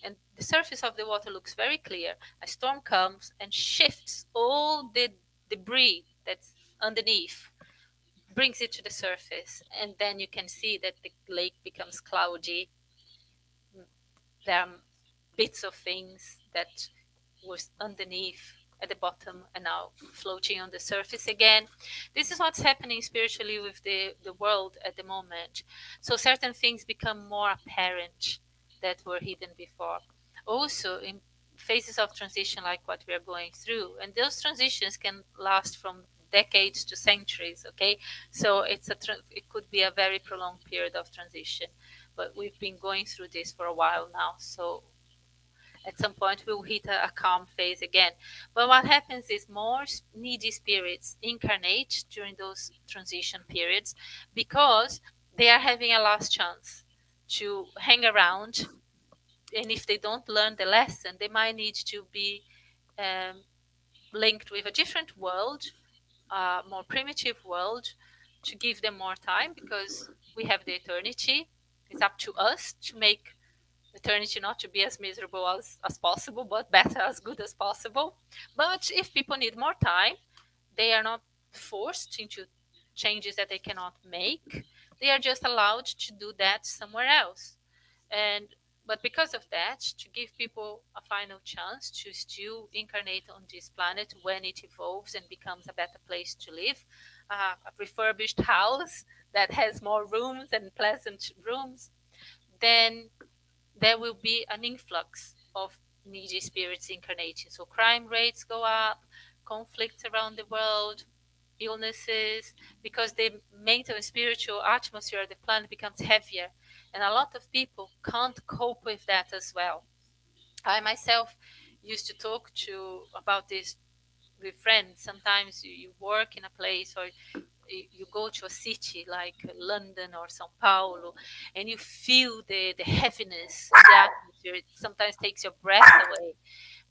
and the surface of the water looks very clear. A storm comes and shifts all the debris that's underneath, brings it to the surface, and then you can see that the lake becomes cloudy. There are bits of things that was underneath at the bottom and now floating on the surface again. This is what's happening spiritually with the world at the moment. So certain things become more apparent that were hidden before. Also, in phases of transition like what we are going through, and those transitions can last from decades to centuries, okay? So it could be a very prolonged period of transition, but we've been going through this for a while now. So At some point, we'll hit a calm phase again. But what happens is more needy spirits incarnate during those transition periods because they are having a last chance to hang around. And if they don't learn the lesson, they might need to be linked with a different world, a more primitive world, to give them more time, because we have the eternity. It's up to us to make eternity not to be as miserable as possible, but better, as good as possible. But if people need more time, they are not forced into changes that they cannot make. They are just allowed to do that somewhere else. And but because of that, to give people a final chance to still incarnate on this planet when it evolves and becomes a better place to live, a refurbished house that has more rooms and pleasant rooms, then there will be an influx of needy spirits incarnating. So crime rates go up, conflicts around the world, illnesses, because the mental and spiritual atmosphere of the planet becomes heavier. And a lot of people can't cope with that as well. I myself used to talk to about this with friends. Sometimes you work in a place, or you go to a city like London or Sao Paulo, and you feel the heaviness in the atmosphere. It sometimes takes your breath away.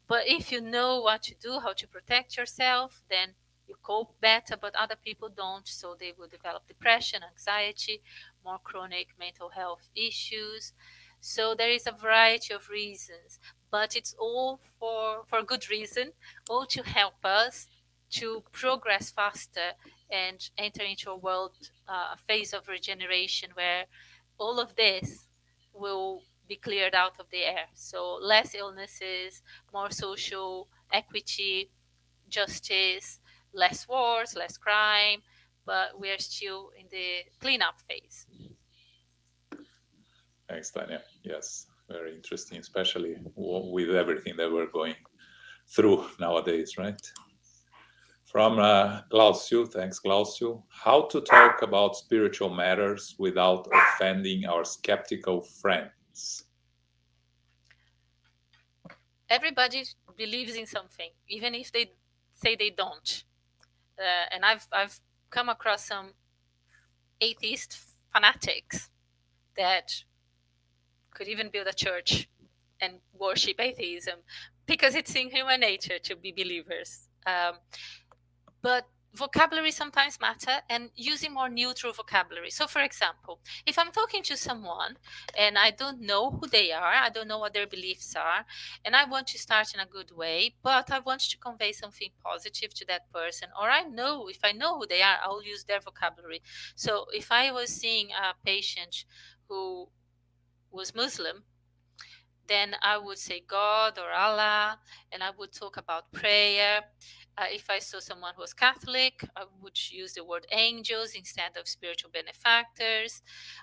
But if you know what to do, how to protect yourself, then you cope better, but other people don't. So they will develop depression, anxiety, more chronic mental health issues. So there is a variety of reasons, but it's all for good reason, all to help us to progress faster and enter into a world, a phase of regeneration where all of this will be cleared out of the air. So less illnesses, more social equity, justice, less wars, less crime, but we are still in the cleanup phase. Thanks, Tania. Yes, very interesting, especially with everything that we're going through nowadays, right? From Glaucio, thanks, Glaucio. How to talk about spiritual matters without offending our skeptical friends? Everybody believes in something, even if they say they don't. And I've come across some atheist fanatics that could even build a church and worship atheism because it's in human nature to be believers. But vocabulary sometimes matter, and using more neutral vocabulary. So for example, if I'm talking to someone and I don't know who they are, I don't know what their beliefs are, and I want to start in a good way, but I want to convey something positive to that person, or if I know who they are, I'll use their vocabulary. So if I was seeing a patient who was Muslim, then I would say God or Allah, and I would talk about prayer. If I saw someone who was Catholic, I would use the word angels instead of spiritual benefactors.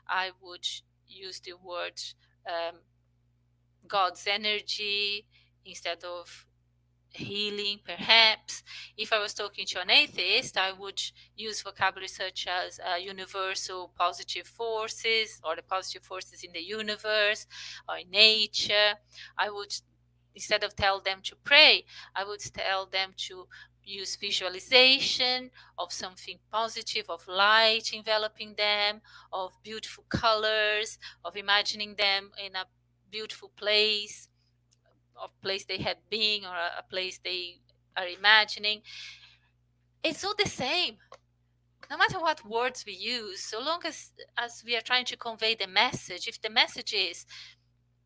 I would use the word God's energy instead of healing, perhaps. If I was talking to an atheist, I would use vocabulary such as universal positive forces, or the positive forces in the universe or in nature. I would, instead of tell them to pray, I would tell them to use visualization of something positive, of light enveloping them, of beautiful colors, of imagining them in a beautiful place, of place they had been, or a place they are imagining. It's all the same, no matter what words we use, so long as we are trying to convey the message. If the message is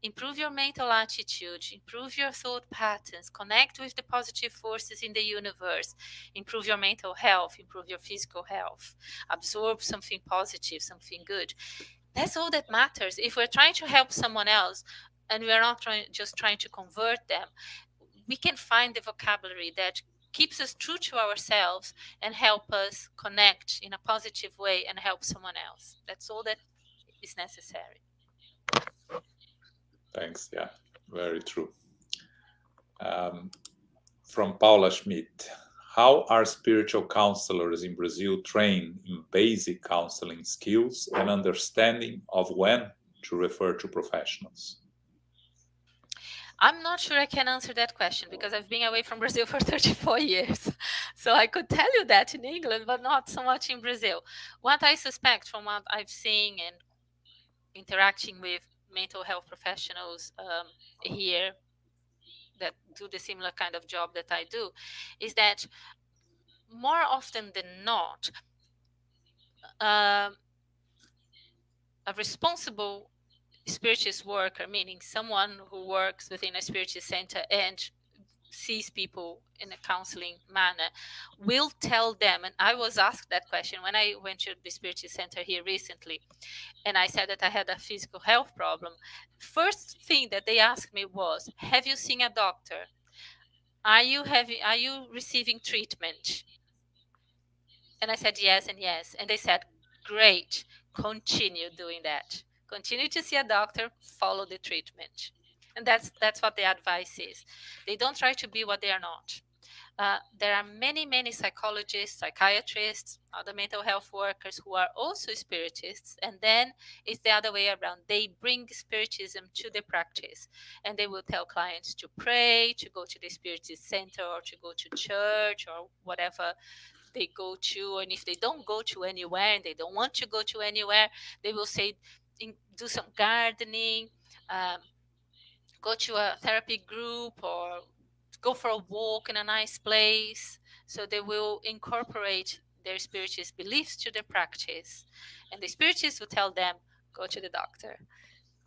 improve your mental attitude, improve your thought patterns, connect with the positive forces in the universe, improve your mental health, improve your physical health, absorb something positive, something good, that's all that matters. If we're trying to help someone else and we're not just trying to convert them, we can find the vocabulary that keeps us true to ourselves and help us connect in a positive way and help someone else. That's all that is necessary. Thanks. Yeah, very true. From Paula Schmidt. How are spiritual counselors in Brazil trained in basic counseling skills and understanding of when to refer to professionals? I'm not sure I can answer that question because I've been away from Brazil for 34 years. So I could tell you that in England, but not so much in Brazil. What I suspect from what I've seen and interacting with mental health professionals here that do the similar kind of job that I do is that more often than not, um, a responsible spiritist worker, meaning someone who works within a spiritist center and sees people in a counseling manner, will tell them, and I was asked that question when I went to the Spiritist Center here recently, and I said that I had a physical health problem. First thing that they asked me was, have you seen a doctor? Are you receiving treatment? And I said yes and yes. And they said, great, continue doing that. Continue to see a doctor, follow the treatment. And that's what the advice is. They don't try to be what they are not. There are many psychologists, psychiatrists, other mental health workers who are also spiritists, and then it's the other way around. They bring spiritism to the practice, and they will tell clients to pray, to go to the spiritist center, or to go to church, or whatever they go to. And if they don't go to anywhere and they don't want to go to anywhere, they will say, do some gardening, um, go to a therapy group, or go for a walk in a nice place. So they will incorporate their spiritist beliefs to their practice. And the spiritist will tell them, go to the doctor.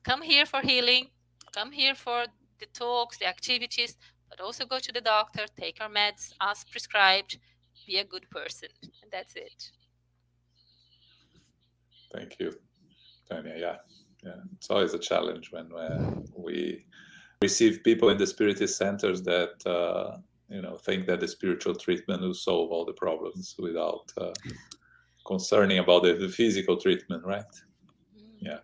Come here for healing, come here for the talks, the activities, but also go to the doctor, take your meds as prescribed, be a good person. And that's it. Thank you, Tania. Yeah. It's always a challenge when we receive people in the spiritist centers that think that the spiritual treatment will solve all the problems without concerning about the physical treatment, right? Yeah.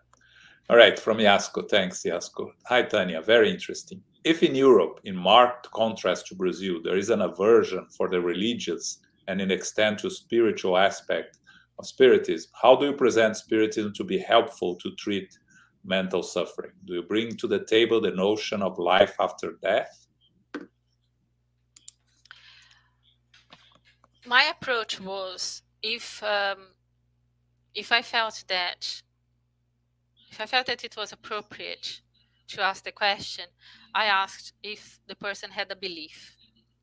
All right, from Yasko. Thanks, Yasko. Hi, Tania. Very interesting. If in Europe, in marked contrast to Brazil, there is an aversion for the religious and an extent to spiritual aspect of Spiritism, how do you present Spiritism to be helpful to treat mental suffering? Do you bring to the table the notion of life after death? My approach was, if I felt that it was appropriate to ask the question, I asked if the person had a belief.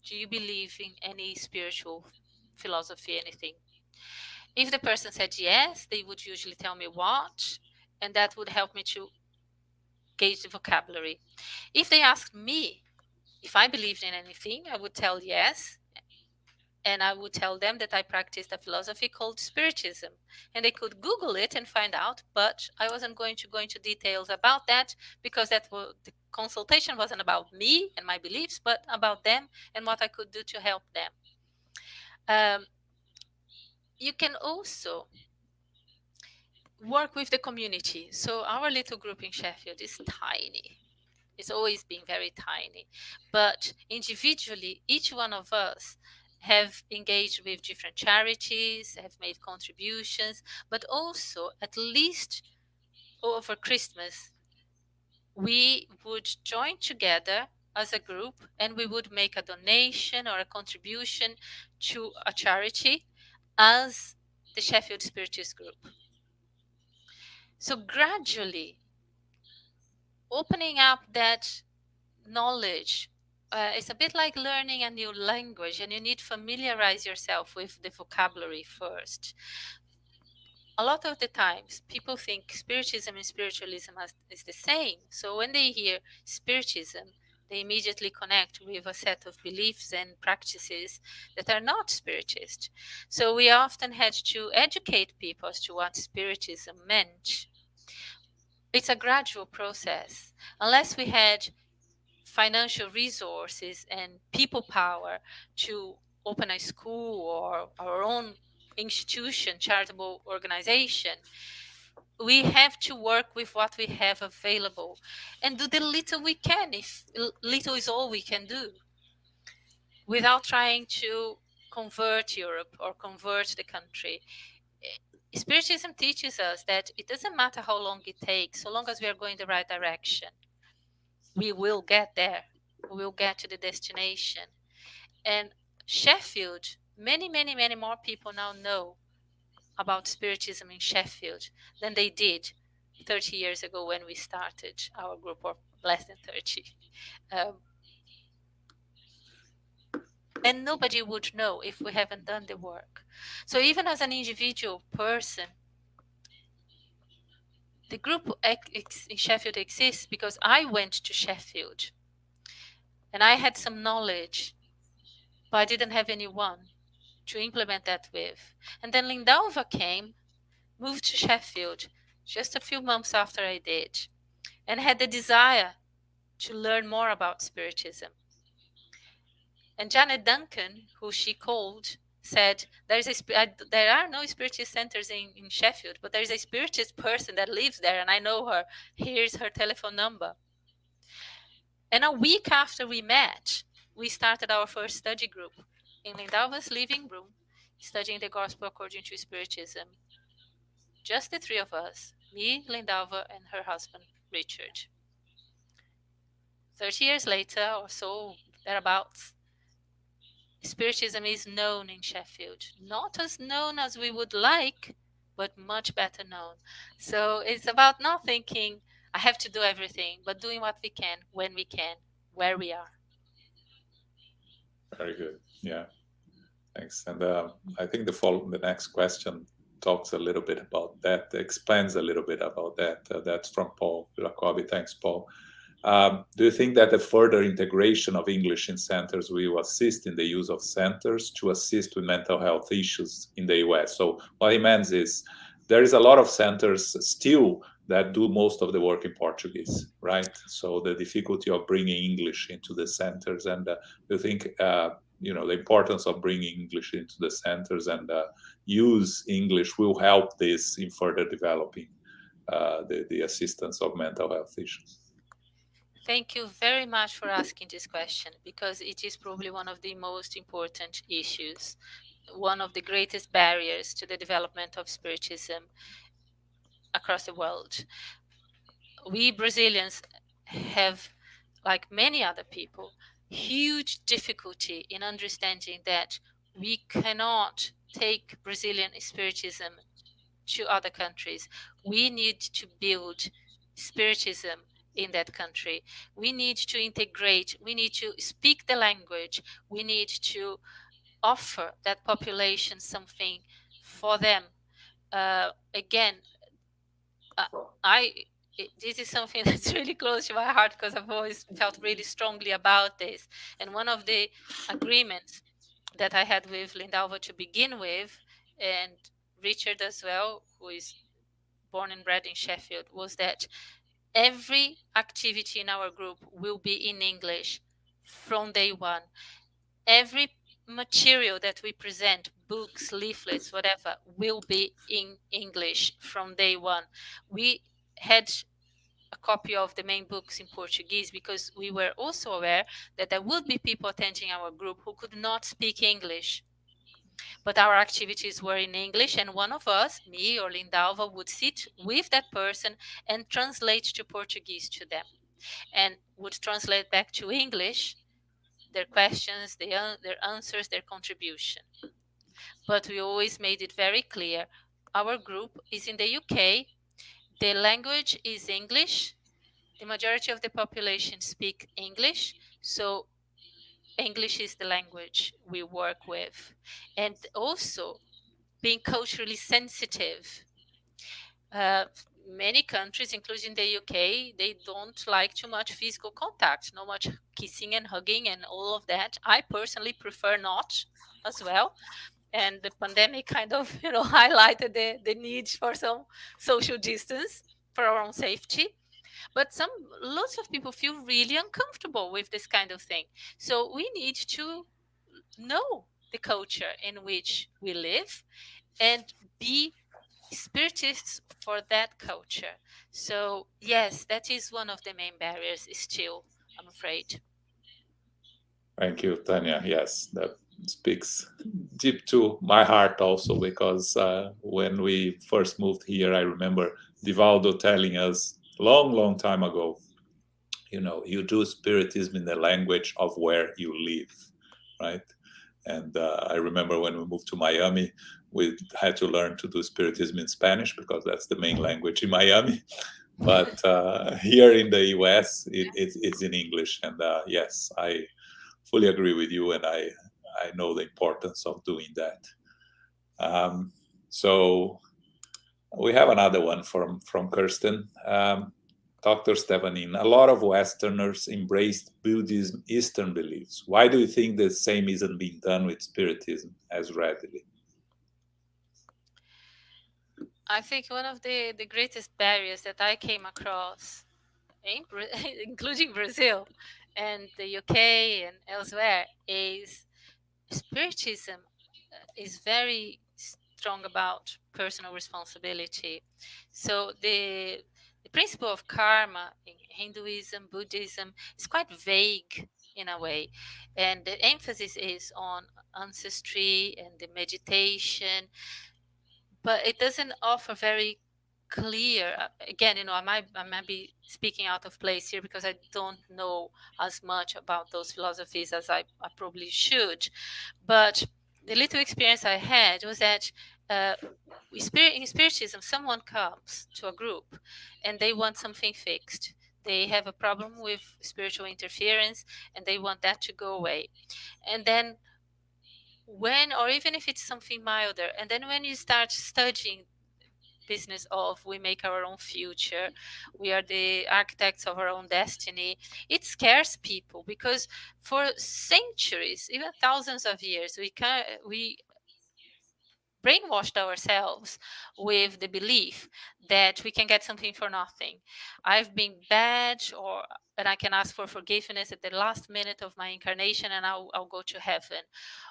Do you believe in any spiritual philosophy, anything? If the person said yes, they would usually tell me what, and that would help me to gauge the vocabulary. If they asked me if I believed in anything, I would tell yes, and I would tell them that I practiced a philosophy called Spiritism, and they could Google it and find out, but I wasn't going to go into details about that because the consultation wasn't about me and my beliefs, but about them and what I could do to help them. You can also work with the community. So our little group in Sheffield is tiny. It's always been very tiny. But individually, each one of us have engaged with different charities, have made contributions, but also at least over Christmas, we would join together as a group and we would make a donation or a contribution to a charity as the Sheffield Spiritist Group. So gradually, opening up that knowledge is a bit like learning a new language, and you need to familiarize yourself with the vocabulary first. A lot of the times, people think Spiritism and Spiritualism is the same. So when they hear Spiritism, they immediately connect with a set of beliefs and practices that are not Spiritist. So we often had to educate people as to what Spiritism meant. It's a gradual process. Unless we had financial resources and people power to open a school or our own institution, charitable organization, we have to work with what we have available and do the little we can, if little is all we can do, without trying to convert Europe or convert the country. Spiritism teaches us that it doesn't matter how long it takes, so long as we are going the right direction. we will get there. We will get to the destination. And Sheffield, many, many, many more people now know about Spiritism in Sheffield than they did 30 years ago when we started our group, or less than 30. And nobody would know if we haven't done the work. So even as an individual person, the group in Sheffield exists because I went to Sheffield and I had some knowledge, but I didn't have anyone to implement that with. And then Lindalva came, moved to Sheffield just a few months after I did, and had the desire to learn more about Spiritism. And Janet Duncan, who she called, said, there are no Spiritist centers in Sheffield, but there's a Spiritist person that lives there, and I know her. Here's her telephone number. And a week after we met, we started our first study group in Lindalva's living room, studying the Gospel according to Spiritism. Just the three of us, me, Lindalva, and her husband, Richard. 30 years later, or so, thereabouts, Spiritism is known in Sheffield. Not as known as we would like, but much better known. So it's about not thinking, I have to do everything, but doing what we can, when we can, where we are. Very good. Yeah. Thanks. And I think the next question talks a little bit about that, expands a little bit about that. That's from Paul Jacobi. Thanks, Paul. Do you think that the further integration of English in centers will assist in the use of centers to assist with mental health issues in the US? So what he means is there is a lot of centers still that do most of the work in Portuguese, right? So the difficulty of bringing English into the centers, and do you think the importance of bringing English into the centers and use English will help this in further developing the assistance of mental health issues? Thank you very much for asking this question, because it is probably one of the most important issues, one of the greatest barriers to the development of Spiritism across the world. We Brazilians have, like many other people, huge difficulty in understanding that we cannot take Brazilian Spiritism to other countries. We need to build Spiritism in that country. We need to integrate, we need to speak the language, we need to offer that population something for them. This is something that's really close to my heart, because I've always felt really strongly about this. And one of the agreements that I had with Lindalva to begin with, and Richard as well, who is born and bred in Sheffield, was that every activity in our group will be in English from day one. Every material that we present, books, leaflets, whatever, will be in English from day one. We had a copy of the main books in Portuguese because we were also aware that there would be people attending our group who could not speak English. But our activities were in English, and one of us, me or Lindalva, would sit with that person and translate to Portuguese to them, and would translate back to English their questions, their answers, their contribution. But we always made it very clear, our group is in the UK, the language is English, the majority of the population speak English, so English is the language we work with. And also being culturally sensitive. Many countries, including the UK, they don't like too much physical contact, not much kissing and hugging and all of that. I personally prefer not as well. And the pandemic kind of, highlighted the need for some social distance for our own safety. But lots of people feel really uncomfortable with this kind of thing. So we need to know the culture in which we live and be Spiritists for that culture. So yes, that is one of the main barriers still, I'm afraid. Thank you, Tania. Yes, that speaks deep to my heart also, because when we first moved here, I remember Divaldo telling us long time ago you do Spiritism in the language of where you live, right? And I remember when we moved to Miami, we had to learn to do Spiritism in Spanish because that's the main language in Miami. But here in the US, it's in English. And yes, I fully agree with you, and I know the importance of doing that. So we have another one from Kirsten. Dr. Stevanin, a lot of Westerners embraced Buddhism, Eastern beliefs. Why do you think the same isn't being done with Spiritism as readily? I think one of the greatest barriers that I came across, including Brazil and the UK and elsewhere, is Spiritism is very strong about personal responsibility. So the principle of karma in Hinduism, Buddhism is quite vague in a way, and the emphasis is on ancestry and the meditation, but it doesn't offer very clear. Again, I might be speaking out of place here because I don't know as much about those philosophies as I probably should, but the little experience I had was that in Spiritism, someone comes to a group and they want something fixed. They have a problem with spiritual interference and they want that to go away. And then or even if it's something milder, and then when you start studying business of we make our own future, we are the architects of our own destiny, it scares people because for centuries, even thousands of years, we brainwashed ourselves with the belief that we can get something for nothing. I've been bad, and I can ask for forgiveness at the last minute of my incarnation and I'll go to heaven.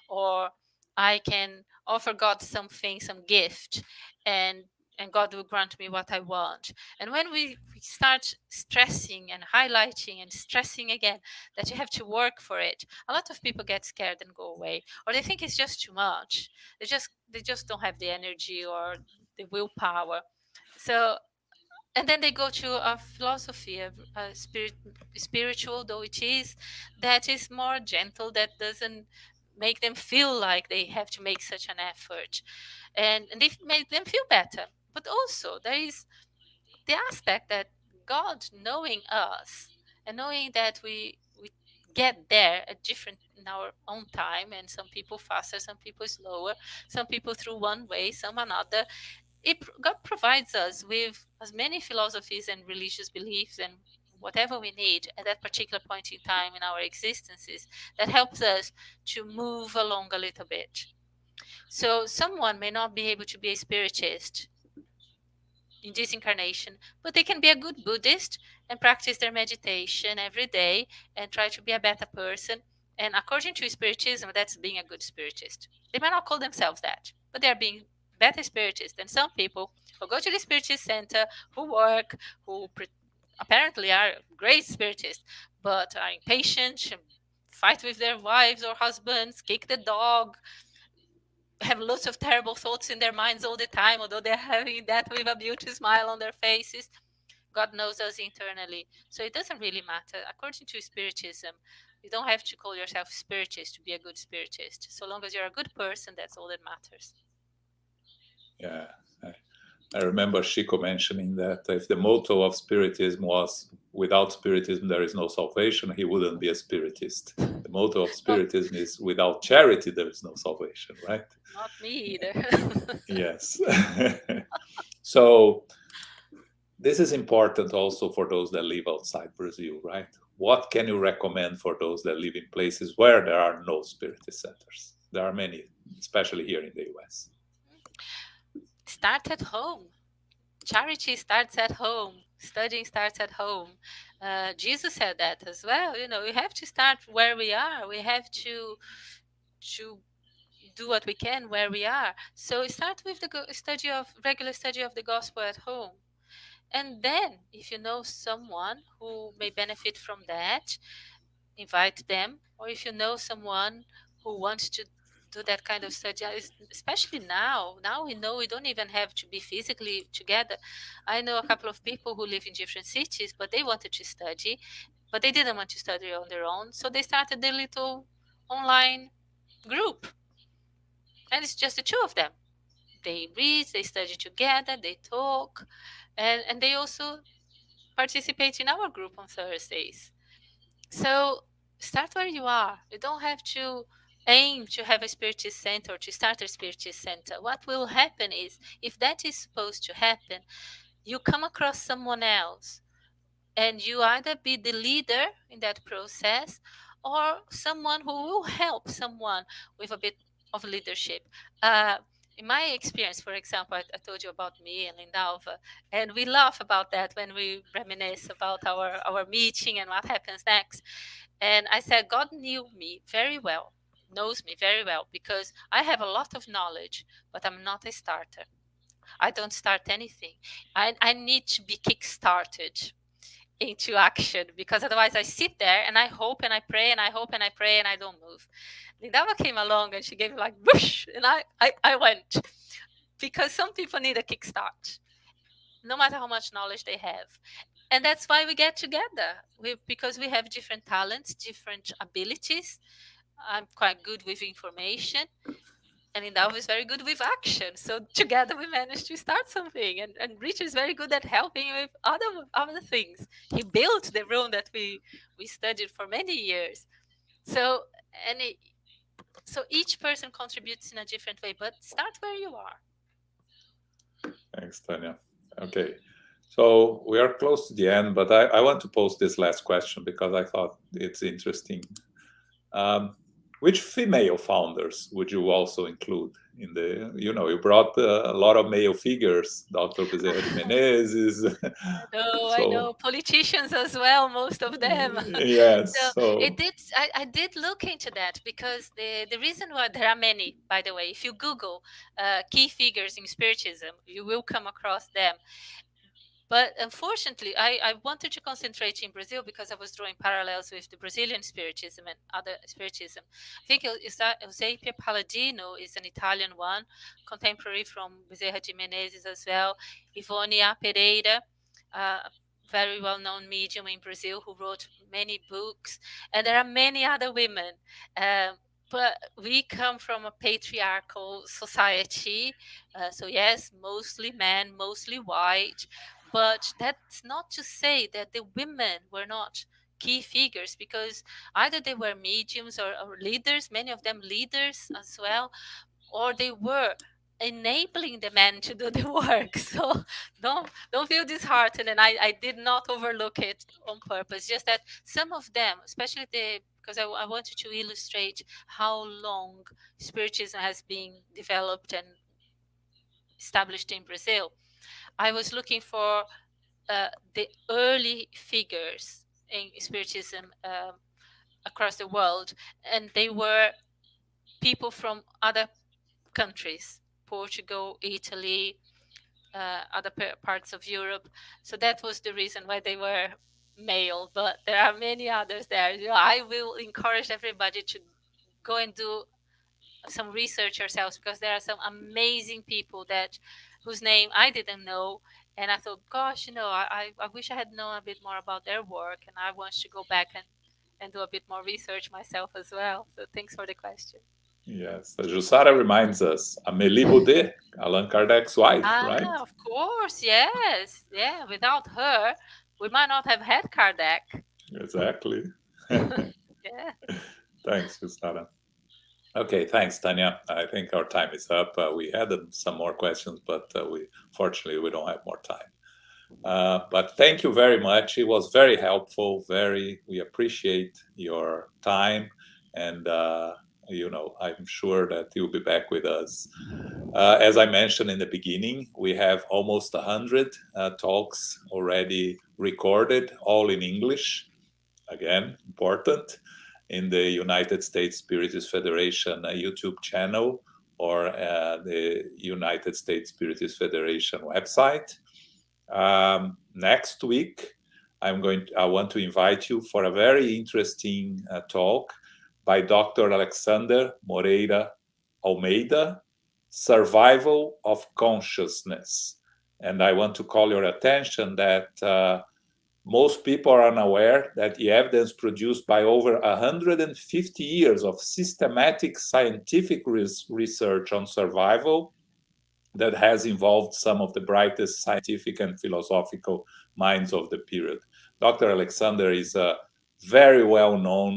Or I can offer God something, some gift, and God will grant me what I want. And when we start stressing and highlighting and stressing again that you have to work for it, a lot of people get scared and go away, or they think it's just too much. They just don't have the energy or the willpower. So, and then they go to a philosophy, a spiritual, though it is, that is more gentle, that doesn't make them feel like they have to make such an effort, and they make them feel better. But also there is the aspect that God knowing us and knowing that we get there at different in our own time, and some people faster, some people slower, some people through one way, some another. God provides us with as many philosophies and religious beliefs and whatever we need at that particular point in time in our existences that helps us to move along a little bit. So someone may not be able to be a spiritist in this incarnation, but they can be a good Buddhist and practice their meditation every day and try to be a better person. And according to Spiritism, that's being a good spiritist. They might not call themselves that, but they're being better spiritists than some people who go to the Spiritist Center, who work, apparently are great spiritists, but are impatient, fight with their wives or husbands, kick the dog, have lots of terrible thoughts in their minds all the time, although they're having that with a beauty smile on their faces. God knows us internally. So it doesn't really matter. According to Spiritism, you don't have to call yourself spiritist to be a good spiritist. So long as you're a good person, that's all that matters. Yeah. I remember Chico mentioning that if the motto of Spiritism was without Spiritism there is no salvation, he wouldn't be a Spiritist. The motto of Spiritism is without charity there is no salvation, right? Not me either. Yes. So this is important also for those that live outside Brazil, right? What can you recommend for those that live in places where there are no Spiritist centers? There are many, especially here in the US. Start at home. Charity starts at home. Studying starts at home. Jesus said that as well. We have to start where we are. We have to do what we can where we are. So start with the regular study of the gospel at home. And then, if you know someone who may benefit from that, invite them. Or if you know someone who wants to do that kind of study, especially now we know we don't even have to be physically together. I know a couple of people who live in different cities, but they wanted to study, but they didn't want to study on their own, so they started their little online group, and it's just the two of them. They read, they study together, they talk, and they also participate in our group on Thursdays. So start where you are. You don't have to aim to have a Spiritist Center or to start a Spiritist Center. What will happen is, if that is supposed to happen, you come across someone else, and you either be the leader in that process, or someone who will help someone with a bit of leadership. In my experience, for example, I told you about me and Lindalva, and we laugh about that when we reminisce about our meeting and what happens next. And I said, God knew me very well, knows me very well, because I have a lot of knowledge, but I'm not a starter. I don't start anything. I need to be kick-started into action, because otherwise I sit there and I hope and I pray and I hope and I pray and I don't move. Lindava came along and she gave me like whoosh, and I went, because some people need a kickstart, no matter how much knowledge they have. And that's why we get together, because we have different talents, different abilities. I'm quite good with information, and Indalva is very good with action. So together we managed to start something. And Richard is very good at helping with other things. He built the room that we studied for many years. So so each person contributes in a different way, but start where you are. Thanks, Tania. Okay, so we are close to the end, but I want to pose this last question because I thought it's interesting. Which female founders would you also include in the, you brought a lot of male figures, Dr. Bezerra de Menezes. I know, politicians as well, most of them. Yes. So I did look into that, because the reason why there are many, by the way, if you Google key figures in Spiritism, you will come across them. But unfortunately, I wanted to concentrate in Brazil because I was drawing parallels with the Brazilian Spiritism and other Spiritism. I think Eusebio Palladino is an Italian one, contemporary from Bezerra de Menezes as well. Ivonia Pereira, very well-known medium in Brazil who wrote many books. And there are many other women. But we come from a patriarchal society. So yes, mostly men, mostly white. But that's not to say that the women were not key figures, because either they were mediums or leaders, many of them leaders as well, or they were enabling the men to do the work. So don't feel disheartened, and I did not overlook it on purpose. Just that some of them, especially because I wanted to illustrate how long Spiritism has been developed and established in Brazil. I was looking for the early figures in Spiritism across the world, and they were people from other countries, Portugal, Italy, other parts of Europe. So that was the reason why they were male, but there are many others there. I will encourage everybody to go and do some research yourselves, because there are some amazing people whose name I didn't know, and I thought, gosh, I wish I had known a bit more about their work, and I want to go back and do a bit more research myself as well. So thanks for the question. Yes, Jussara reminds us, Amélie Baudet, Allan Kardec's wife, right? Of course, yes. Yeah, without her, we might not have had Kardec. Exactly. Yeah. Thanks, Jussara. Okay, thanks, Tania. I think our time is up. We had some more questions, but fortunately we don't have more time. But thank you very much. It was very helpful. We appreciate your time, and I'm sure that you'll be back with us. As I mentioned in the beginning, we have almost 100 talks already recorded, all in English. Again, important, in the United States Spiritist Federation YouTube channel, or the United States Spiritist Federation website. Next week, I want to invite you for a very interesting talk by Dr. Alexander Moreira Almeida, Survival of Consciousness. And I want to call your attention that Most people are unaware that the evidence produced by over 150 years of systematic scientific research on survival that has involved some of the brightest scientific and philosophical minds of the period. Dr. Alexander is very well known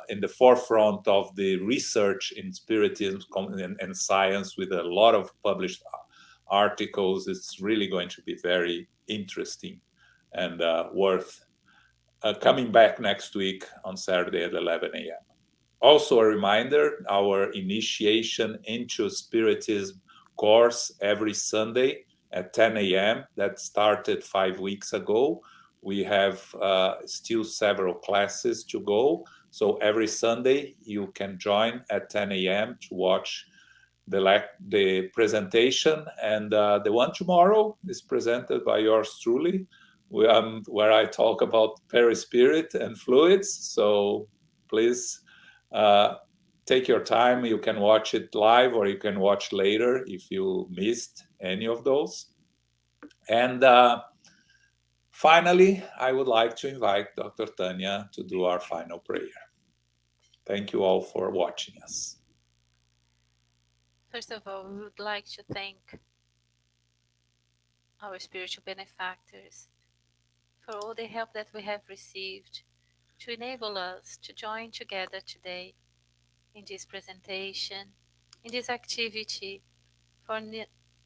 in the forefront of the research in Spiritism and science, with a lot of published articles. It's really going to be very interesting and worth coming back next week on Saturday at 11 a.m. Also a reminder, our initiation into Spiritism course every Sunday at 10 a.m. that started 5 weeks ago. We have still several classes to go. So every Sunday you can join at 10 a.m. to watch the presentation. And the one tomorrow is presented by yours truly, where I talk about perispirit and fluids. So please take your time. You can watch it live or you can watch later if you missed any of those. And finally, I would like to invite Dr. Tania to do our final prayer. Thank you all for watching us. First of all, we would like to thank our spiritual benefactors for all the help that we have received to enable us to join together today in this presentation, in this activity, for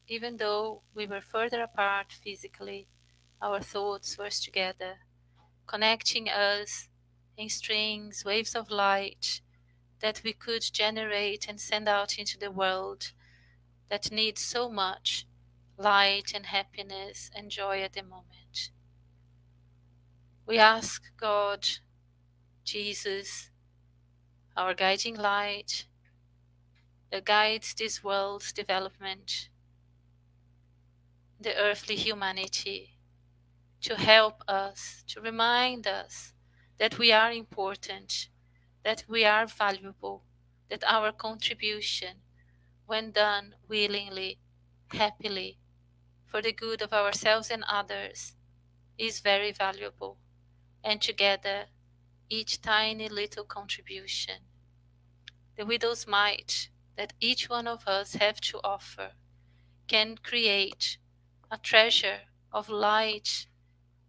even though we were further apart physically, our thoughts were together, connecting us in strings, waves of light that we could generate and send out into the world that needs so much light and happiness and joy at the moment. We ask God, Jesus, our guiding light, that guides this world's development, the earthly humanity, to help us, to remind us that we are important, that we are valuable, that our contribution, when done willingly, happily, for the good of ourselves and others, is very valuable. And together, each tiny little contribution, the widow's mite that each one of us have to offer, can create a treasure of light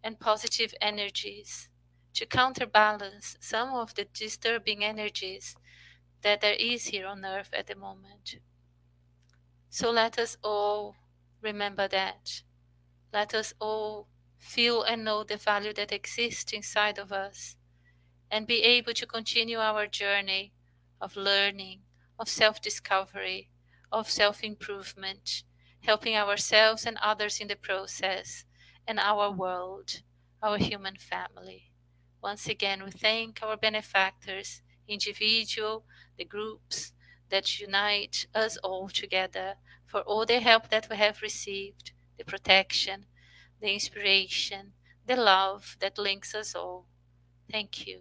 and positive energies to counterbalance some of the disturbing energies that there is here on earth at the moment. So let us all remember that. Let us all feel and know the value that exists inside of us, and be able to continue our journey of learning, of self-discovery, of self-improvement, helping ourselves and others in the process, and our world, our human family. Once again, we thank our benefactors, individual, the groups that unite us all together, for all the help that we have received, the protection, the inspiration, the love that links us all. Thank you.